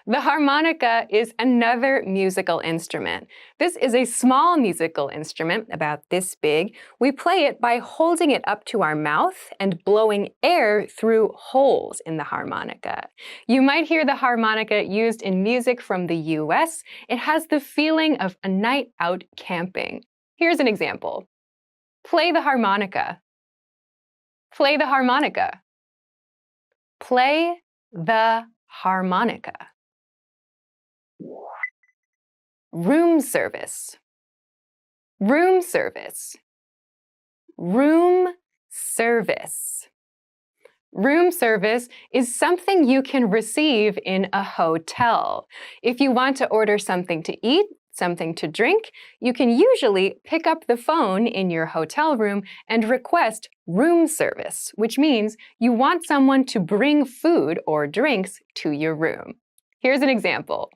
The harmonica is another musical instrument. This is a small musical instrument, about this big. We play it by holding it up to our mouth and blowing air through holes in the harmonica. You might hear the harmonica used in music from the US. It has the feeling of a night out camping. Here's an example. Play the harmonica. Play the harmonica. Play the harmonica. Room service, room service, room service. Room service is something you can receive in a hotel. If you want to order something to eat, something to drink, you can usually pick up the phone in your hotel room and request room service, which means you want someone to bring food or drinks to your room. Here's an example.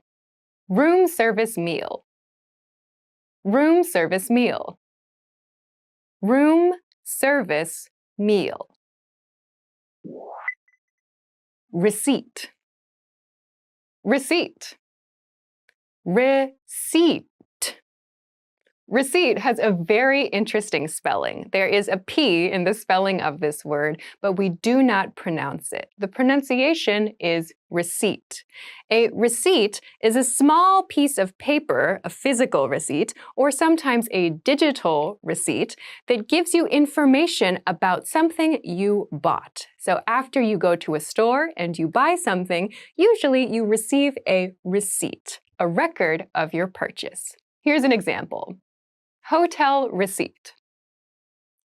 Room service meal. Room service meal. Room service meal. Receipt. Receipt. Receipt. Receipt has a very interesting spelling. There is a P in the spelling of this word, but we do not pronounce it. The pronunciation is receipt. A receipt is a small piece of paper, a physical receipt, or sometimes a digital receipt that gives you information about something you bought. So after you go to a store and you buy something, usually you receive a receipt, a record of your purchase. Here's an example. Hotel receipt.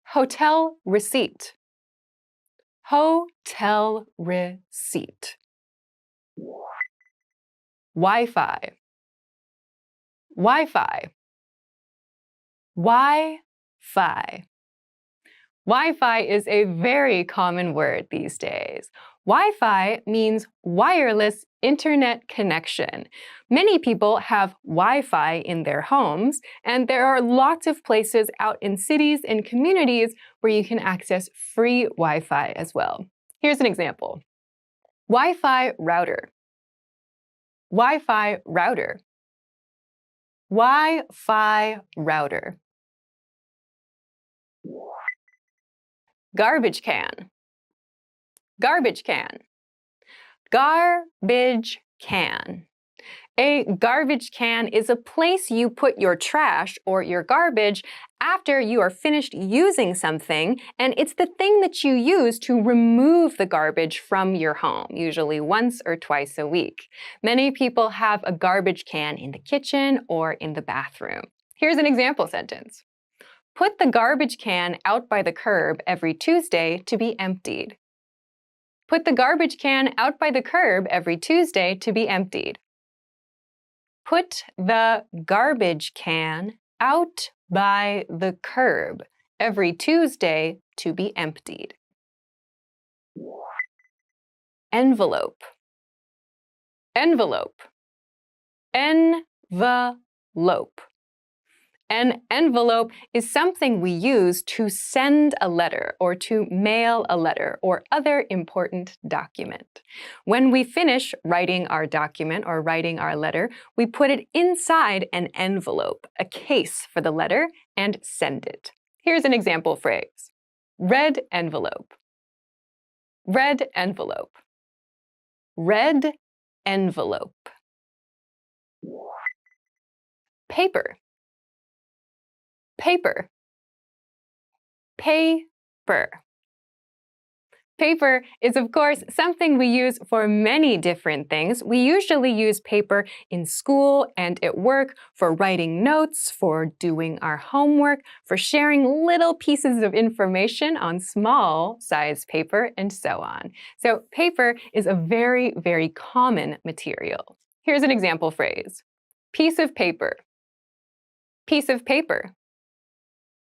Hotel receipt. Hotel receipt. Wi-Fi. Wi-Fi. Wi-Fi. Wi-Fi is a very common word these days. Wi-Fi means wireless internet connection. Many people have Wi-Fi in their homes, and there are lots of places out in cities and communities where you can access free Wi-Fi as well. Here's an example. Wi-Fi router. Wi-Fi router. Wi-Fi router. Garbage can. Garbage can. Garbage can. A garbage can is a place you put your trash or your garbage after you are finished using something, and it's the thing that you use to remove the garbage from your home, usually once or twice a week. Many people have a garbage can in the kitchen or in the bathroom. Here's an example sentence. Put the garbage can out by the curb every Tuesday to be emptied. Put the garbage can out by the curb every Tuesday to be emptied. Put the garbage can out by the curb every Tuesday to be emptied. Envelope. Envelope. Envelope. An envelope is something we use to send a letter or to mail a letter or other important document. When we finish writing our document or writing our letter, we put it inside an envelope, a case for the letter, and send it. Here's an example phrase. Red envelope. Red envelope. Red envelope. Paper. Paper. Paper. Paper is, of course, something we use for many different things. We usually use paper in school and at work for writing notes, for doing our homework, for sharing little pieces of information on small-sized paper, and so on. So paper is a very, very common material. Here's an example phrase. Piece of paper. Piece of paper.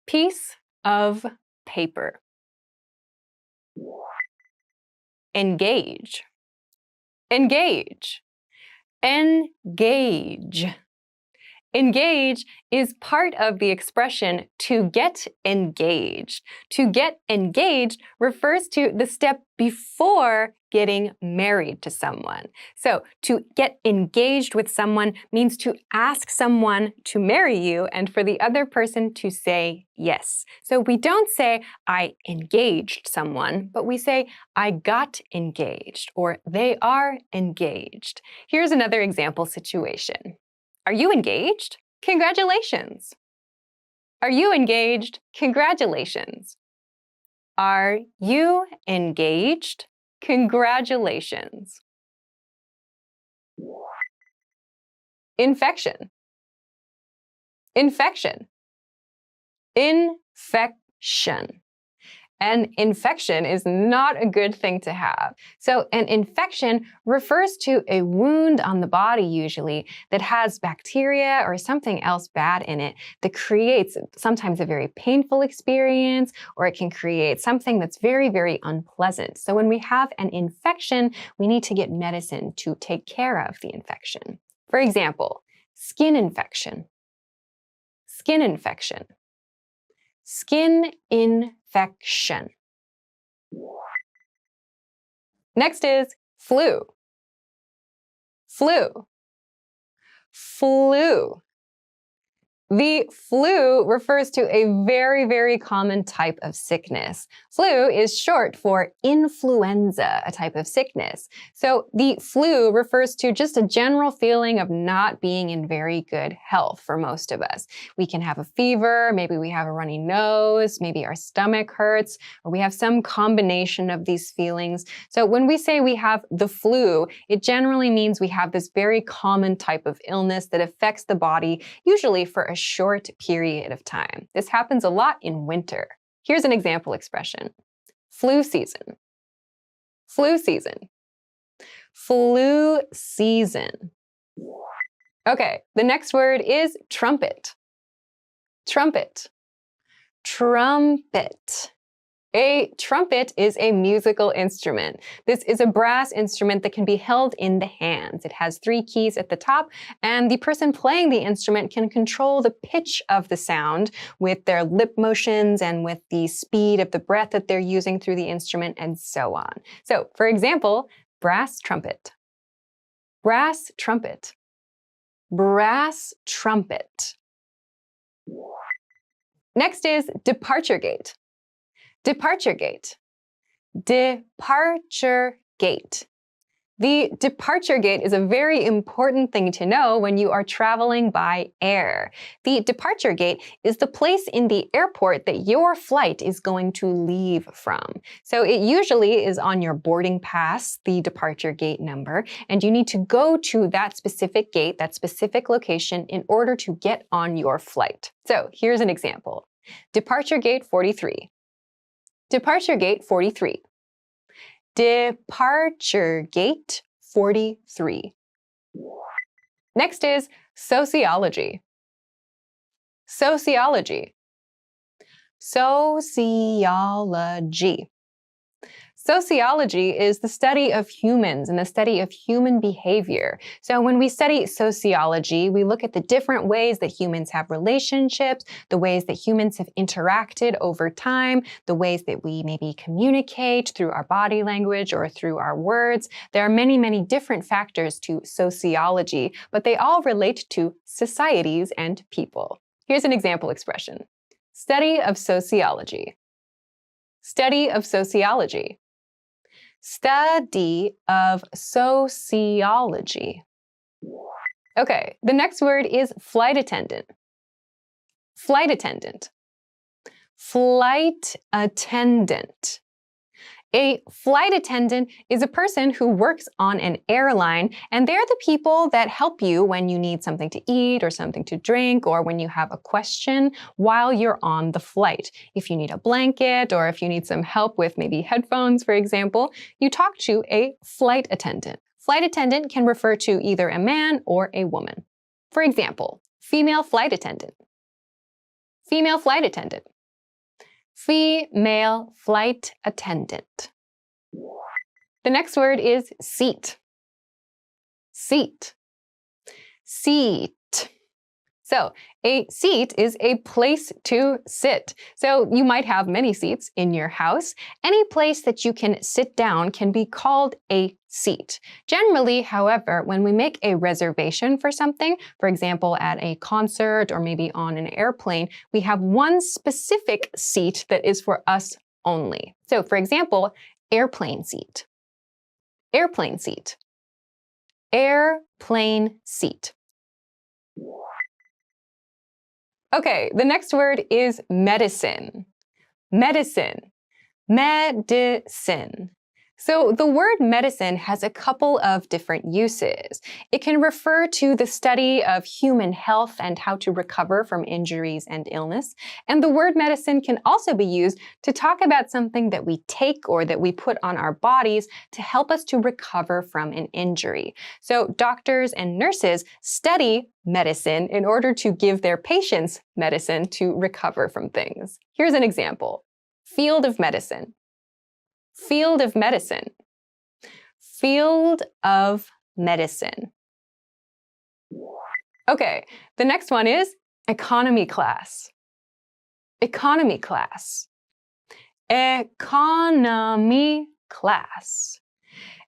Piece of paper. Engage. Engage. Engage. Engage is part of the expression to get engaged. To get engaged refers to the step before getting married to someone. So to get engaged with someone means to ask someone to marry you and for the other person to say yes. So we don't say, I engaged someone, but we say, I got engaged, or they are engaged. Here's another example situation. Are you engaged? Congratulations. Are you engaged? Congratulations. Are you engaged? Congratulations. Infection. Infection. Infection. An infection is not a good thing to have. So an infection refers to a wound on the body usually that has bacteria or something else bad in it that creates sometimes a very painful experience, or it can create something that's very, very unpleasant. So when we have an infection, we need to get medicine to take care of the infection. For example, skin infection. Skin infection. Skin infection. Next is flu. Flu. Flu. The flu refers to a very, very common type of sickness. Flu is short for influenza, a type of sickness. So the flu refers to just a general feeling of not being in very good health for most of us. We can have a fever, maybe we have a runny nose, maybe our stomach hurts, or we have some combination of these feelings. So when we say we have the flu, it generally means we have this very common type of illness that affects the body, usually for a short period of time. This happens a lot in winter. Here's an example expression. Flu season. Flu season. Flu season. Okay, the next word is trumpet. Trumpet. Trumpet. A trumpet is a musical instrument. This is a brass instrument that can be held in the hands. It has 3 keys at the top, and the person playing the instrument can control the pitch of the sound with their lip motions and with the speed of the breath that they're using through the instrument, and so on. So, for example, brass trumpet. Brass trumpet. Brass trumpet. Next is departure gate. Departure gate. Departure gate. The departure gate is a very important thing to know when you are traveling by air. The departure gate is the place in the airport that your flight is going to leave from. So it usually is on your boarding pass, the departure gate number, and you need to go to that specific gate, that specific location, in order to get on your flight. So here's an example. Departure gate 43. Departure gate 43. Departure gate 43. Next is sociology. Sociology. Sociology. Sociology is the study of humans and the study of human behavior. So when we study sociology, we look at the different ways that humans have relationships, the ways that humans have interacted over time, the ways that we maybe communicate through our body language or through our words. There are many, many different factors to sociology, but they all relate to societies and people. Here's an example expression. Study of sociology. Study of sociology. Study of sociology. Okay, the next word is flight attendant. Flight attendant. Flight attendant. A flight attendant is a person who works on an airline, and they're the people that help you when you need something to eat or something to drink, or when you have a question while you're on the flight. If you need a blanket, or if you need some help with maybe headphones, for example, you talk to a flight attendant. Flight attendant can refer to either a man or a woman. For example, female flight attendant. Female flight attendant. Female flight attendant. The next word is seat. Seat. Seat. So a seat is a place to sit. So you might have many seats in your house. Any place that you can sit down can be called a seat. Generally, however, when we make a reservation for something, for example, at a concert or maybe on an airplane, we have one specific seat that is for us only. So for example, airplane seat. Airplane seat. Airplane seat. Okay, the next word is medicine. Medicine. Medicine. So the word medicine has a couple of different uses. It can refer to the study of human health and how to recover from injuries and illness. And the word medicine can also be used to talk about something that we take or that we put on our bodies to help us to recover from an injury. So doctors and nurses study medicine in order to give their patients medicine to recover from things. Here's an example. Field of medicine. Field of medicine. Field of medicine. Okay, the next one is economy class. Economy class. Economy class.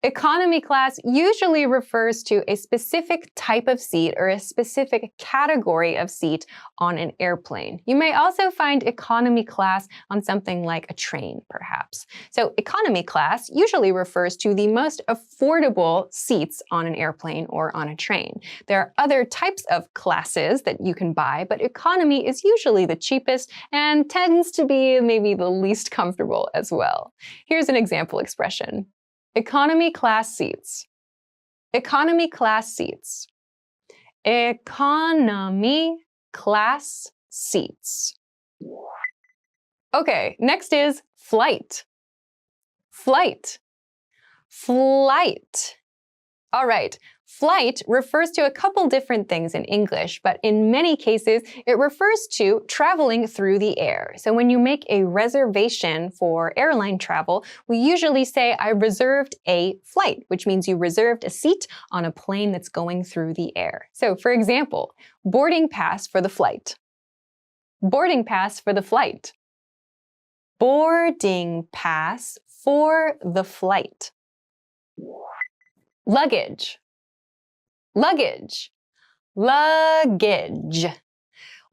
Economy class usually refers to a specific type of seat or a specific category of seat on an airplane. You may also find economy class on something like a train, perhaps. So economy class usually refers to the most affordable seats on an airplane or on a train. There are other types of classes that you can buy, but economy is usually the cheapest and tends to be maybe the least comfortable as well. Here's an example expression. Economy class seats. Economy class seats. Economy class seats. Okay, next is flight. Flight. Flight. All right. Flight refers to a couple different things in English, but in many cases, it refers to traveling through the air. So when you make a reservation for airline travel, we usually say, I reserved a flight, which means you reserved a seat on a plane that's going through the air. So for example, boarding pass for the flight. Boarding pass for the flight. Boarding pass for the flight. Luggage. Luggage. Luggage.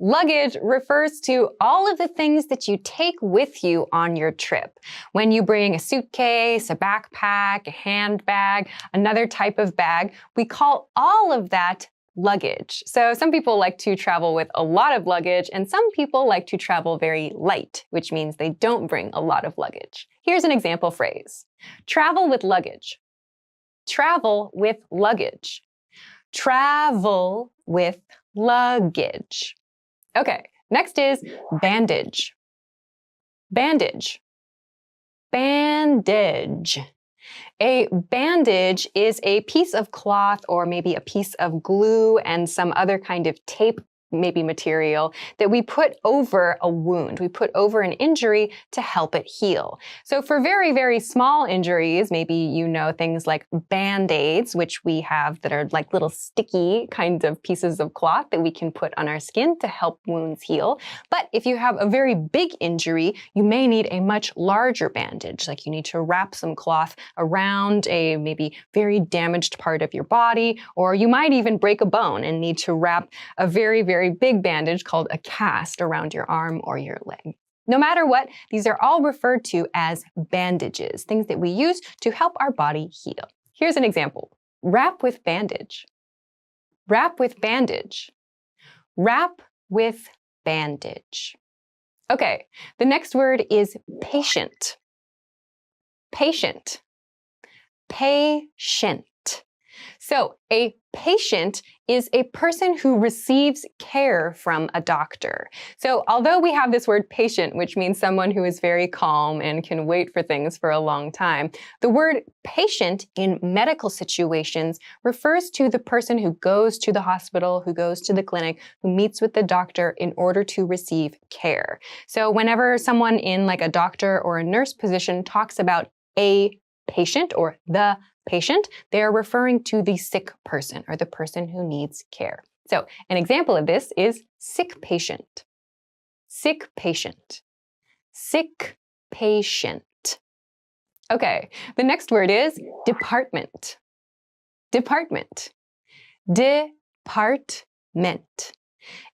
Luggage refers to all of the things that you take with you on your trip. When you bring a suitcase, a backpack, a handbag, another type of bag, we call all of that luggage. So some people like to travel with a lot of luggage, and some people like to travel very light, which means they don't bring a lot of luggage. Here's an example phrase. Travel with luggage. Travel with luggage. Travel with luggage. Okay, next is bandage. Bandage. Bandage. A bandage is a piece of cloth or maybe a piece of glue and some other kind of tape, maybe material, that we put over a wound. We put over an injury to help it heal. So for very, very small injuries, maybe you know things like Band-Aids, which we have that are like little sticky kinds of pieces of cloth that we can put on our skin to help wounds heal. But if you have a very big injury, you may need a much larger bandage, like you need to wrap some cloth around a maybe very damaged part of your body, or you might even break a bone and need to wrap a very, very big bandage called a cast around your arm or your leg. No matter what, these are all referred to as bandages, things that we use to help our body heal. Here's an example. Wrap with bandage. Wrap with bandage. Wrap with bandage. Okay, the next word is patient. Patient. Patient. So a patient is a person who receives care from a doctor. So although we have this word patient, which means someone who is very calm and can wait for things for a long time, the word patient in medical situations refers to the person who goes to the hospital, who goes to the clinic, who meets with the doctor in order to receive care. So whenever someone in like a doctor or a nurse position talks about a patient or the patient, they are referring to the sick person or the person who needs care. So an example of this is sick patient. Sick patient. Sick patient. Okay, the next word is department. Department. Department.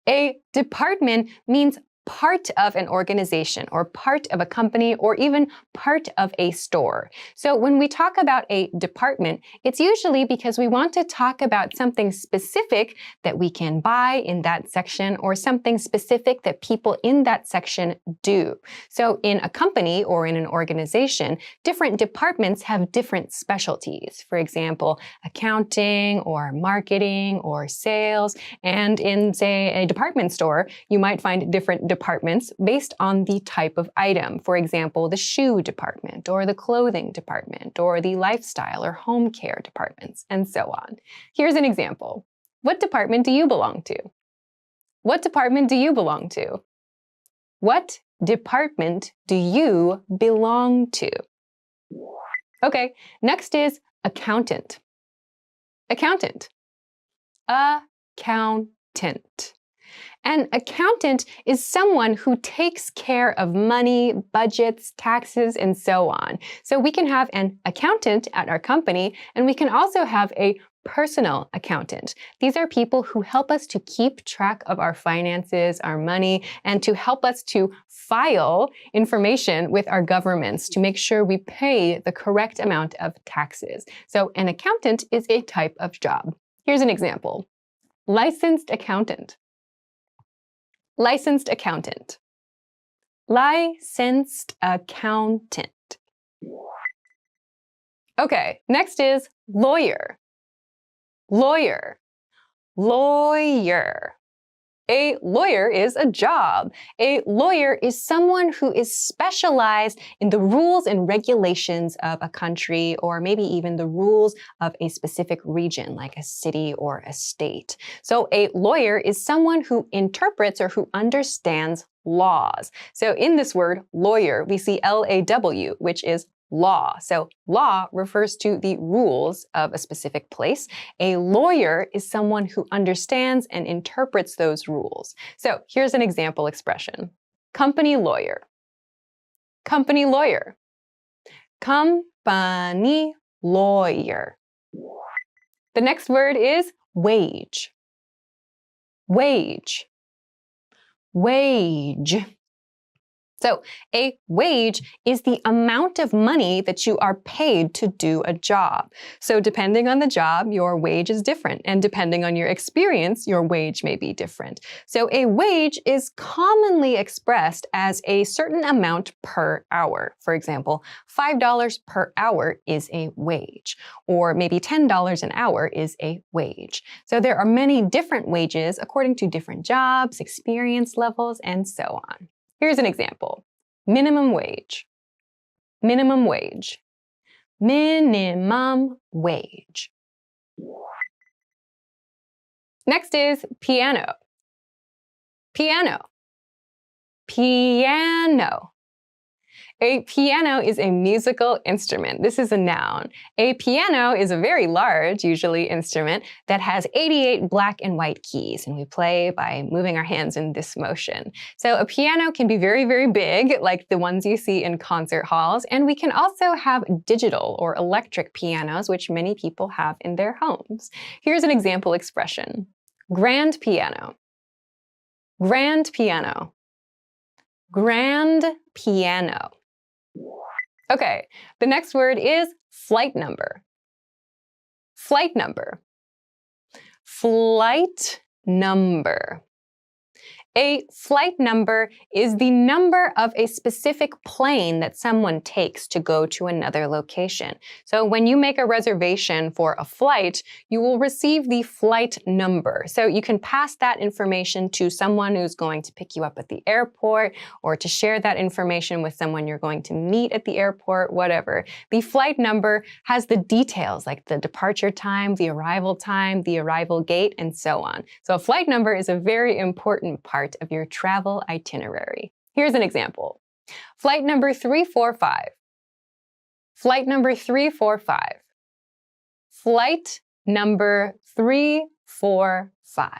A department means part of an organization or part of a company or even part of a store. So when we talk about a department, it's usually because we want to talk about something specific that we can buy in that section or something specific that people in that section do. So in a company or in an organization, different departments have different specialties. For example, accounting or marketing or sales. And in, say, a department store, you might find different departments based on the type of item. For example, the shoe department or the clothing department or the lifestyle or home care departments and so on. Here's an example. What department do you belong to? What department do you belong to? What department do you belong to? Okay, next is accountant. Accountant. Accountant. An accountant is someone who takes care of money, budgets, taxes, and so on. So we can have an accountant at our company, and we can also have a personal accountant. These are people who help us to keep track of our finances, our money, and to help us to file information with our governments to make sure we pay the correct amount of taxes. So an accountant is a type of job. Here's an example. Licensed accountant. Licensed accountant. Licensed accountant. Okay, next is lawyer. Lawyer. Lawyer. A lawyer is a job. A lawyer is someone who is specialized in the rules and regulations of a country or maybe even the rules of a specific region like a city or a state. So a lawyer is someone who interprets or who understands laws. So in this word, lawyer, we see L-A-W, which is law. So law refers to the rules of a specific place. A lawyer is someone who understands and interprets those rules. So here's an example expression. Company lawyer. Company lawyer. Company lawyer. The next word is wage. Wage. wage. So a wage is the amount of money that you are paid to do a job. So depending on the job, your wage is different. And depending on your experience, your wage may be different. So a wage is commonly expressed as a certain amount per hour. For example, $5 per hour is a wage. Or maybe $10 an hour is a wage. So there are many different wages according to different jobs, experience levels, and so on. Here's an example. Minimum wage. Minimum wage. Minimum wage. Next is piano. Piano. Piano. A piano is a musical instrument. This is a noun. A piano is a very large, usually, instrument that has 88 black and white keys, and we play by moving our hands in this motion. So a piano can be very, very big, like the ones you see in concert halls, and we can also have digital or electric pianos, which many people have in their homes. Here's an example expression. Grand piano. Grand piano. Grand piano. Okay, the next word is flight number. Flight number. Flight number. A flight number is the number of a specific plane that someone takes to go to another location. So when you make a reservation for a flight, you will receive the flight number. So you can pass that information to someone who's going to pick you up at the airport or to share that information with someone you're going to meet at the airport, whatever. The flight number has the details like the departure time, the arrival gate, and so on. So a flight number is a very important part of your travel itinerary. Here's an example. Flight number 345. Flight number 345. Flight number 345.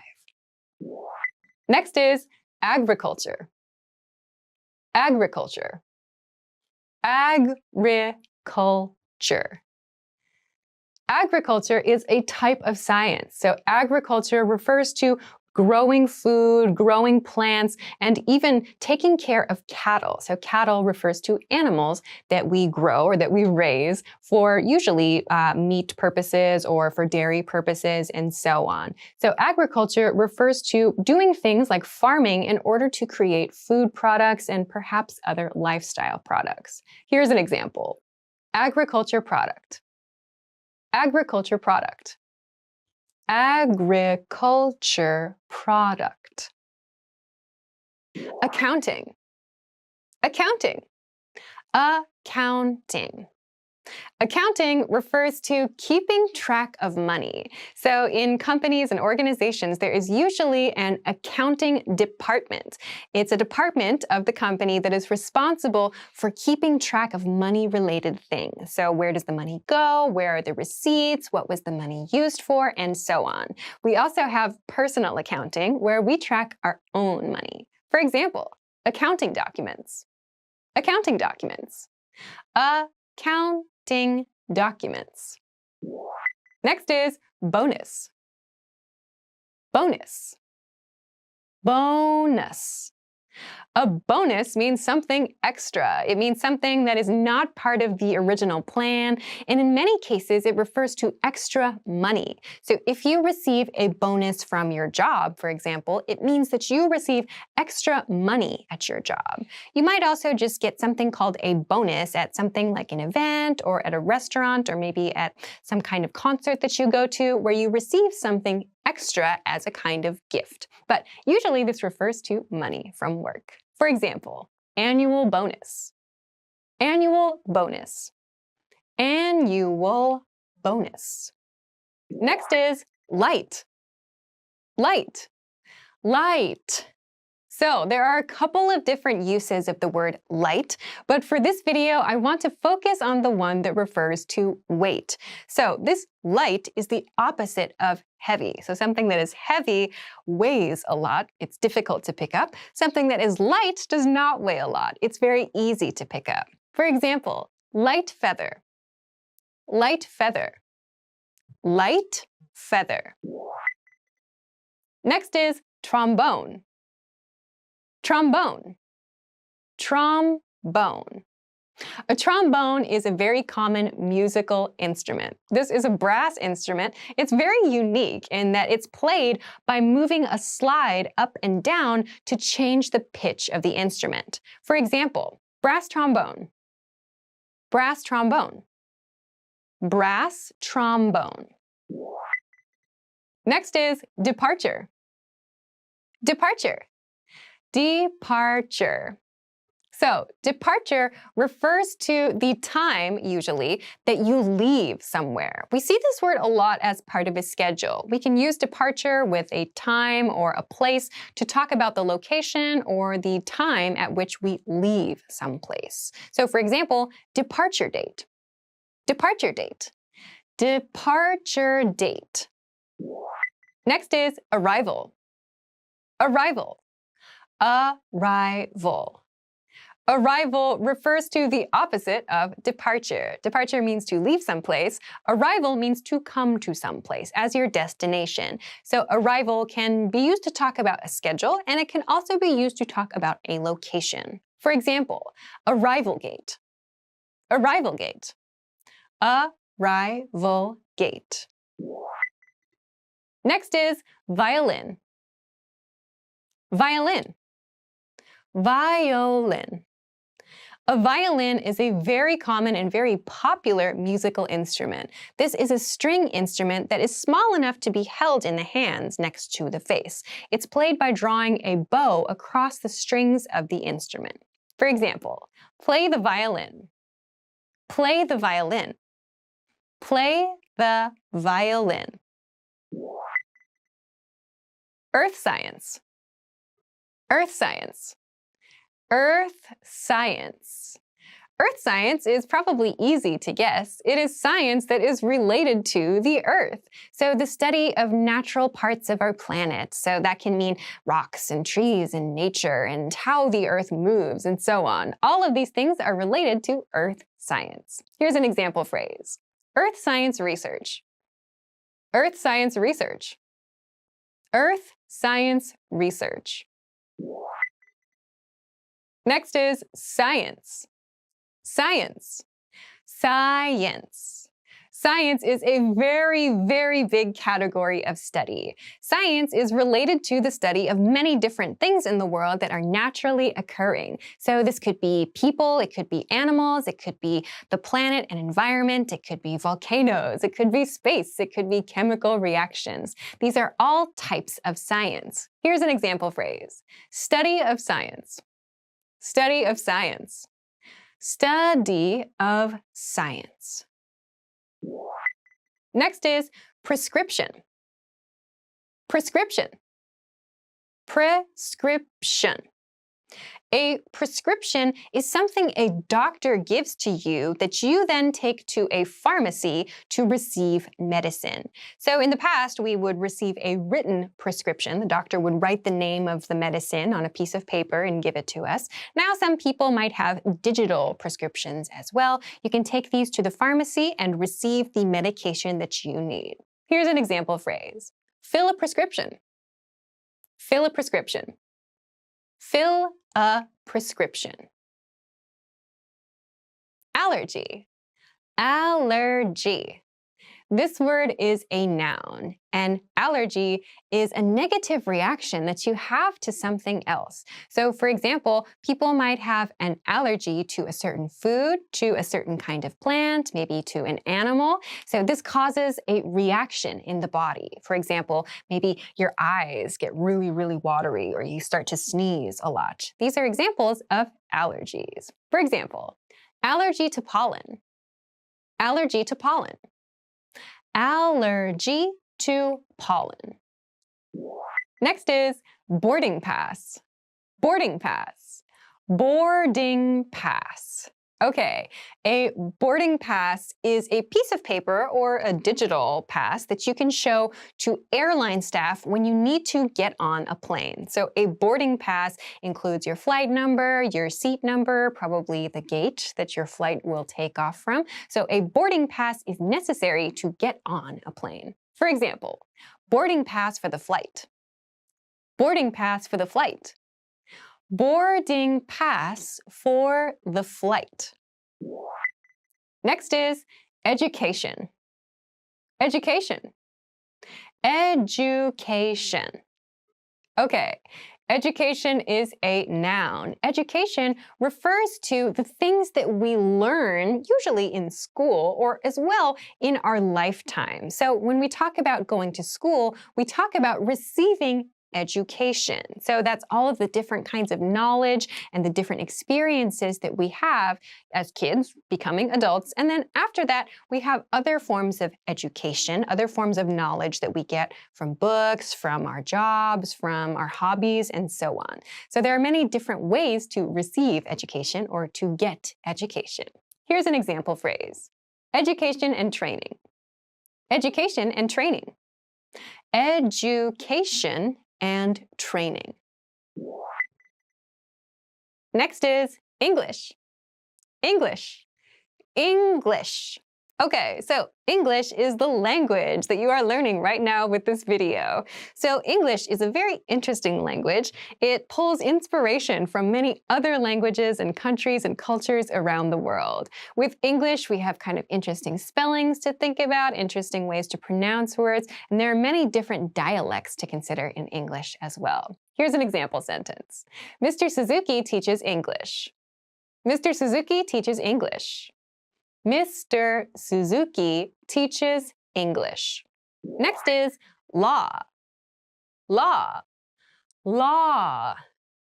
Next is agriculture. Agriculture. Agriculture. Agriculture is a type of science. So agriculture refers to growing food, growing plants, and even taking care of cattle. So cattle refers to animals that we grow or that we raise for usually meat purposes or for dairy purposes and so on. So agriculture refers to doing things like farming in order to create food products and perhaps other lifestyle products. Here's an example. Agriculture product. Agriculture product. Agriculture product. Accounting. Accounting. Accounting. Accounting refers to keeping track of money. So in companies and organizations, there is usually an accounting department. It's a department of the company that is responsible for keeping track of money-related things. So where does the money go? Where are the receipts? What was the money used for? And so on. We also have personal accounting, where we track our own money. For example, accounting documents. Accounting documents. Accounting documents. Next is bonus. Bonus. Bonus. A bonus means something extra. It means something that is not part of the original plan, and in many cases, it refers to extra money. So if you receive a bonus from your job, for example, it means that you receive extra money at your job. You might also just get something called a bonus at something like an event or at a restaurant or maybe at some kind of concert that you go to where you receive something extra as a kind of gift. But usually this refers to money from work. For example, annual bonus. Annual bonus. Annual bonus. Next is light. Light. Light. So there are a couple of different uses of the word light, but for this video, I want to focus on the one that refers to weight. So this light is the opposite of heavy. So something that is heavy weighs a lot. It's difficult to pick up. Something that is light does not weigh a lot. It's very easy to pick up. For example, light feather. Light feather. Light feather. Next is trombone. Trombone. Trombone. A trombone is a very common musical instrument. This is a brass instrument. It's very unique in that it's played by moving a slide up and down to change the pitch of the instrument. For example, brass trombone. Brass trombone. Brass trombone. Next is departure. Departure. Departure. So, departure refers to the time, usually, that you leave somewhere. We see this word a lot as part of a schedule. We can use departure with a time or a place to talk about the location or the time at which we leave someplace. So, for example, departure date. Departure date. Departure date. Next is arrival. Arrival. Arrival. Arrival refers to the opposite of departure. Departure means to leave someplace. Arrival means to come to someplace as your destination. So arrival can be used to talk about a schedule, and it can also be used to talk about a location. For example, arrival gate. Arrival gate. Arrival gate. Next is violin. Violin. Violin. A violin is a very common and very popular musical instrument. This is a string instrument that is small enough to be held in the hands next to the face. It's played by drawing a bow across the strings of the instrument. For example, play the violin. Play the violin. Play the violin. Earth science. Earth science. Earth science. Earth science is probably easy to guess. It is science that is related to the Earth. So the study of natural parts of our planet. So that can mean rocks and trees and nature and how the Earth moves and so on. All of these things are related to Earth science. Here's an example phrase. Earth science research. Earth science research. Earth science research. Next is science. Science. Science. Science is a very, very big category of study. Science is related to the study of many different things in the world that are naturally occurring. So this could be people, it could be animals, it could be the planet and environment, it could be volcanoes, it could be space, it could be chemical reactions. These are all types of science. Here's an example phrase. Study of science. Study of science. Study of science. Next is prescription. Prescription. Prescription. A prescription is something a doctor gives to you that you then take to a pharmacy to receive medicine. So in the past, we would receive a written prescription. The doctor would write the name of the medicine on a piece of paper and give it to us. Now some people might have digital prescriptions as well. You can take these to the pharmacy and receive the medication that you need. Here's an example phrase. Fill a prescription. Fill a prescription. Fill a prescription. Allergy. Allergy. This word is a noun, and allergy is a negative reaction that you have to something else. So, for example, people might have an allergy to a certain food, to a certain kind of plant, maybe to an animal. So this causes a reaction in the body. For example, maybe your eyes get really, really watery, or you start to sneeze a lot. These are examples of allergies. For example, allergy to pollen. Allergy to pollen. Allergy to pollen. Next is boarding pass. Boarding pass. Boarding pass. Okay, a boarding pass is a piece of paper or a digital pass that you can show to airline staff when you need to get on a plane. So a boarding pass includes your flight number, your seat number, probably the gate that your flight will take off from. So a boarding pass is necessary to get on a plane. For example, boarding pass for the flight. Boarding pass for the flight. Boarding pass for the flight. Next is education. Education. Education. Okay, education is a noun. Education refers to the things that we learn, usually in school or as well in our lifetime. So when we talk about going to school, we talk about receiving education. So that's all of the different kinds of knowledge and the different experiences that we have as kids becoming adults. And then after that, we have other forms of education, other forms of knowledge that we get from books, from our jobs, from our hobbies, and so on. So there are many different ways to receive education or to get education. Here's an example phrase. Education and training. Education and training. Education and training. Next is English. English. English. Okay, so English is the language that you are learning right now with this video. So English is a very interesting language. It pulls inspiration from many other languages and countries and cultures around the world. With English, we have kind of interesting spellings to think about, interesting ways to pronounce words, and there are many different dialects to consider in English as well. Here's an example sentence. Mr. Suzuki teaches English. Mr. Suzuki teaches English. Mr. Suzuki teaches English. Next is law. Law. Law.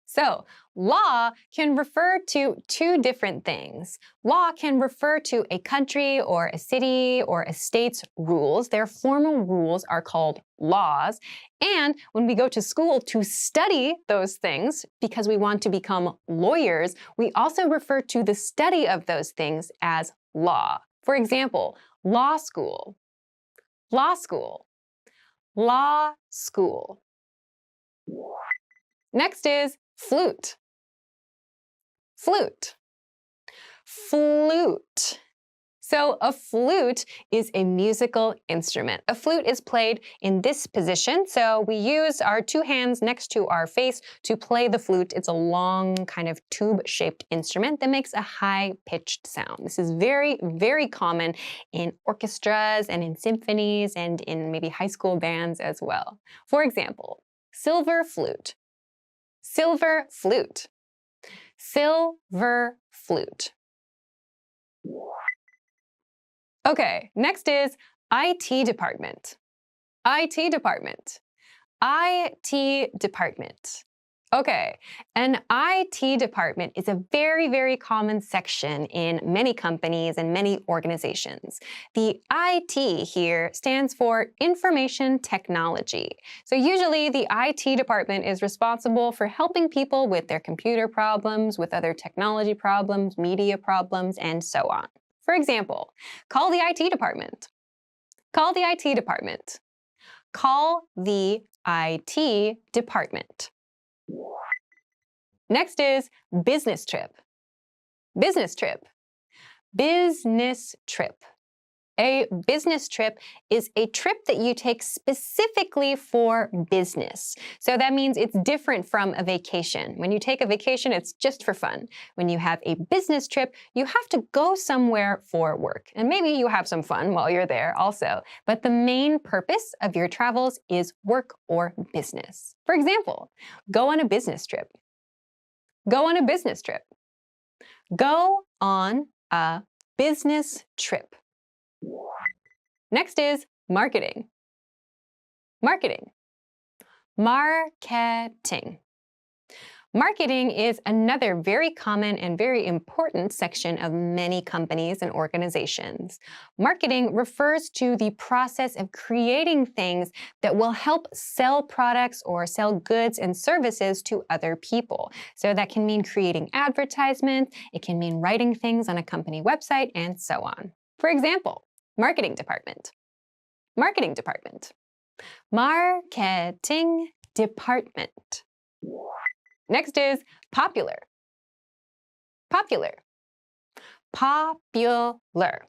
So, law can refer to two different things. Law can refer to a country or a city or a state's rules. Their formal rules are called laws. And when we go to school to study those things, because we want to become lawyers, we also refer to the study of those things as law. For example, law school, law school, law school. Next is flute, flute, flute. So a flute is a musical instrument. A flute is played in this position. So we use our two hands next to our face to play the flute. It's a long kind of tube-shaped instrument that makes a high-pitched sound. This is very, very common in orchestras and in symphonies and in maybe high school bands as well. For example, silver flute, silver flute, silver flute. Okay, next is IT department. IT department. IT department. Okay, an IT department is a very, very common section in many companies and many organizations. The IT here stands for information technology. So usually the IT department is responsible for helping people with their computer problems, with other technology problems, media problems, and so on. For example, call the IT department. Call the IT department. Call the IT department. Next is business trip. Business trip. Business trip. A business trip is a trip that you take specifically for business. So that means it's different from a vacation. When you take a vacation, it's just for fun. When you have a business trip, you have to go somewhere for work. And maybe you have some fun while you're there also. But the main purpose of your travels is work or business. For example, go on a business trip. Go on a business trip. Go on a business trip. Next is marketing. Marketing. Marketing. Marketing is another very common and very important section of many companies and organizations. Marketing refers to the process of creating things that will help sell products or sell goods and services to other people. So that can mean creating advertisements, it can mean writing things on a company website, and so on. For example, marketing department. Marketing department. Marketing department. Next is popular. Popular. Popular.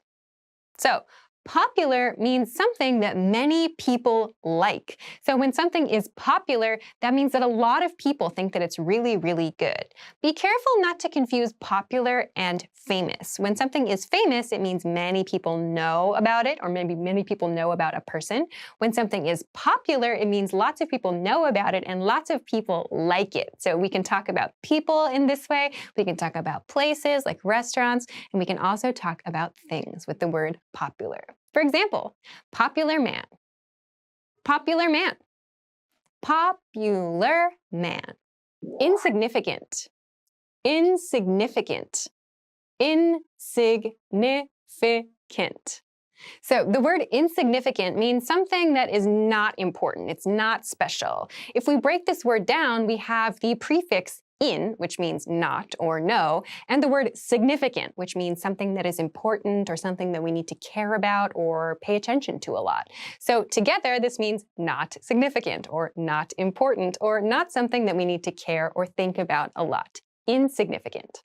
So, Popular means something that many people like. So when something is popular, that means that a lot of people think that it's really, really good. Be careful not to confuse popular and famous. When something is famous, it means many people know about it, or maybe many people know about a person. When something is popular, it means lots of people know about it and lots of people like it. So we can talk about people in this way. We can talk about places like restaurants, and we can also talk about things with the word popular. For example, popular man, popular man, popular man. Insignificant, insignificant, insignificant. So the word insignificant means something that is not important. It's not special. If we break this word down, we have the prefix in, which means not or no, and the word significant, which means something that is important or something that we need to care about or pay attention to a lot. So together, this means not significant or not important or not something that we need to care or think about a lot. Insignificant.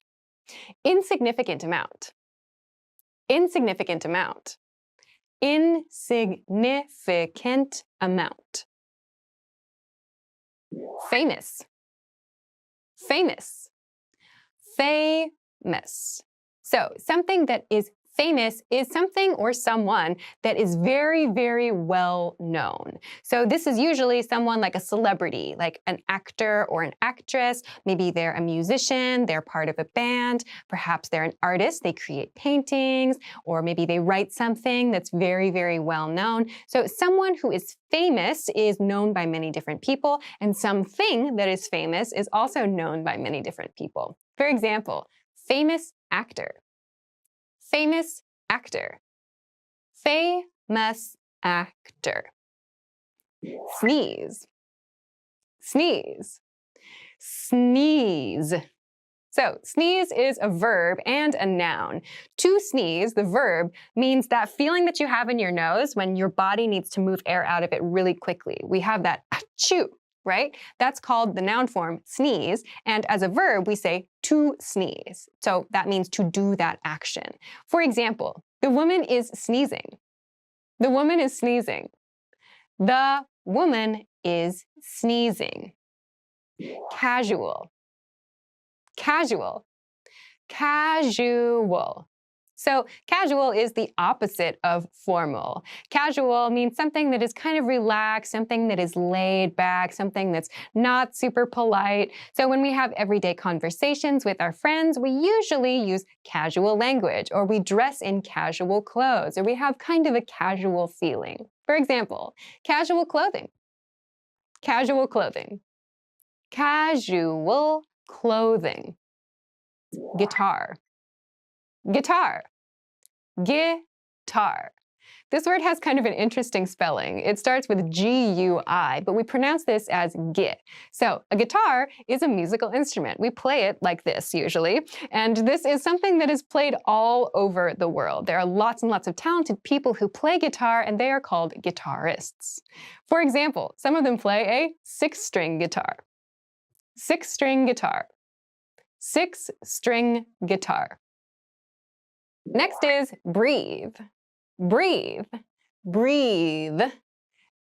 Insignificant amount. Insignificant amount. Insignificant amount. Famous. Famous. Famous. So something that is famous is something or someone that is very, very well known. So this is usually someone like a celebrity, like an actor or an actress. Maybe they're a musician, they're part of a band. Perhaps they're an artist, they create paintings, or maybe they write something that's very, very well known. So someone who is famous is known by many different people, and something that is famous is also known by many different people. For example, famous actor. Famous actor. Famous actor. Sneeze. Sneeze. Sneeze. So sneeze is a verb and a noun. To sneeze, the verb, means that feeling that you have in your nose when your body needs to move air out of it really quickly. We have that achoo, right? That's called the noun form sneeze. And as a verb, we say to sneeze. So that means to do that action. For example, the woman is sneezing. The woman is sneezing. The woman is sneezing. Casual. Casual. Casual. So casual is the opposite of formal. Casual means something that is kind of relaxed, something that is laid back, something that's not super polite. So when we have everyday conversations with our friends, we usually use casual language, or we dress in casual clothes, or we have kind of a casual feeling. For example, casual clothing. Casual clothing. Casual clothing. Guitar. Guitar. Guitar. This word has kind of an interesting spelling. It starts with G-U-I, but we pronounce this as gi. So a guitar is a musical instrument. We play it like this usually, and this is something that is played all over the world. There are lots and lots of talented people who play guitar, and they are called guitarists. For example, some of them play a six-string guitar. Six-string guitar. Six-string guitar. Next is breathe. Breathe. Breathe.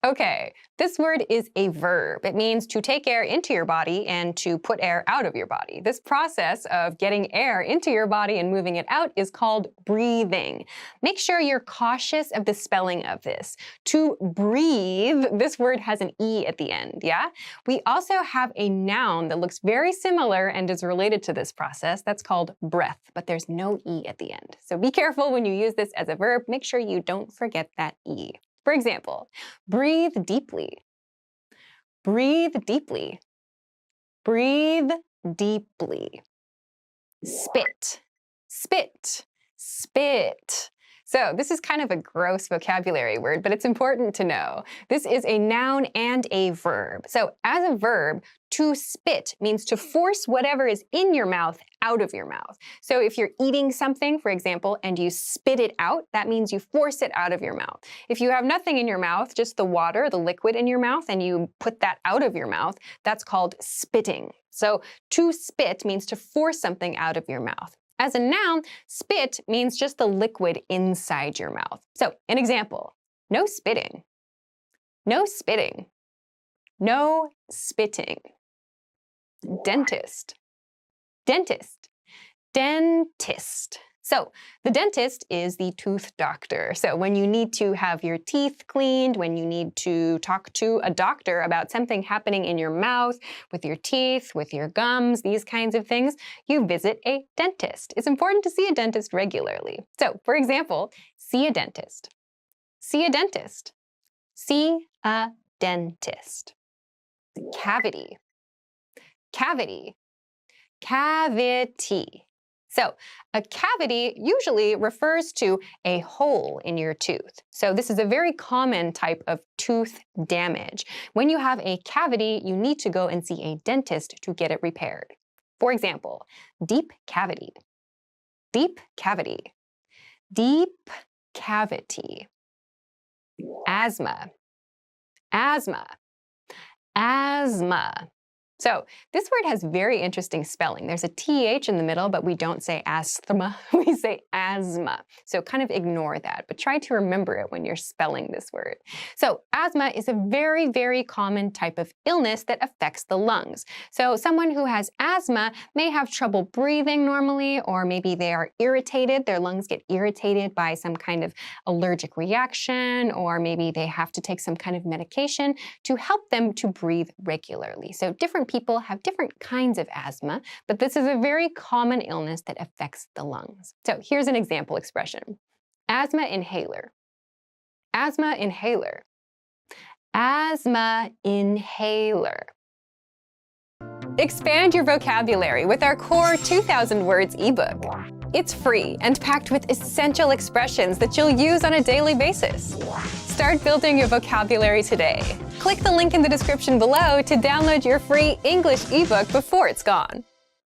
Okay, this word is a verb. It means to take air into your body and to put air out of your body. This process of getting air into your body and moving it out is called breathing. Make sure you're cautious of the spelling of this. To breathe, this word has an E at the end, yeah? We also have a noun that looks very similar and is related to this process. That's called breath, but there's no E at the end. So be careful when you use this as a verb. Make sure you don't forget that E. For example, breathe deeply. Breathe deeply. Breathe deeply. Spit. Spit. Spit. So this is kind of a gross vocabulary word, but it's important to know. This is a noun and a verb. So as a verb, to spit means to force whatever is in your mouth out of your mouth. So if you're eating something, for example, and you spit it out, that means you force it out of your mouth. If you have nothing in your mouth, just the water, the liquid in your mouth, and you put that out of your mouth, that's called spitting. So to spit means to force something out of your mouth. As a noun, spit means just the liquid inside your mouth. So, an example, no spitting, no spitting, no spitting. Dentist, dentist, dentist. So, the dentist is the tooth doctor. So, when you need to have your teeth cleaned, when you need to talk to a doctor about something happening in your mouth, with your teeth, with your gums, these kinds of things, you visit a dentist. It's important to see a dentist regularly. So, for example, see a dentist. See a dentist. See a dentist. Cavity. Cavity. Cavity. So, a cavity usually refers to a hole in your tooth. So, this is a very common type of tooth damage. When you have a cavity, you need to go and see a dentist to get it repaired. For example, deep cavity, deep cavity, deep cavity. Asthma, asthma, asthma. So this word has very interesting spelling. There's a TH in the middle, but we don't say asthma, we say asthma. So kind of ignore that, but try to remember it when you're spelling this word. So asthma is a very, very common type of illness that affects the lungs. So someone who has asthma may have trouble breathing normally, or maybe they are irritated, their lungs get irritated by some kind of allergic reaction, or maybe they have to take some kind of medication to help them to breathe regularly. So different people have different kinds of asthma, but this is a very common illness that affects the lungs. So here's an example expression. Asthma inhaler. Asthma inhaler. Asthma inhaler. Expand your vocabulary with our core 2,000 words ebook. It's free and packed with essential expressions that you'll use on a daily basis. Start building your vocabulary today. Click the link in the description below to download your free English ebook before it's gone.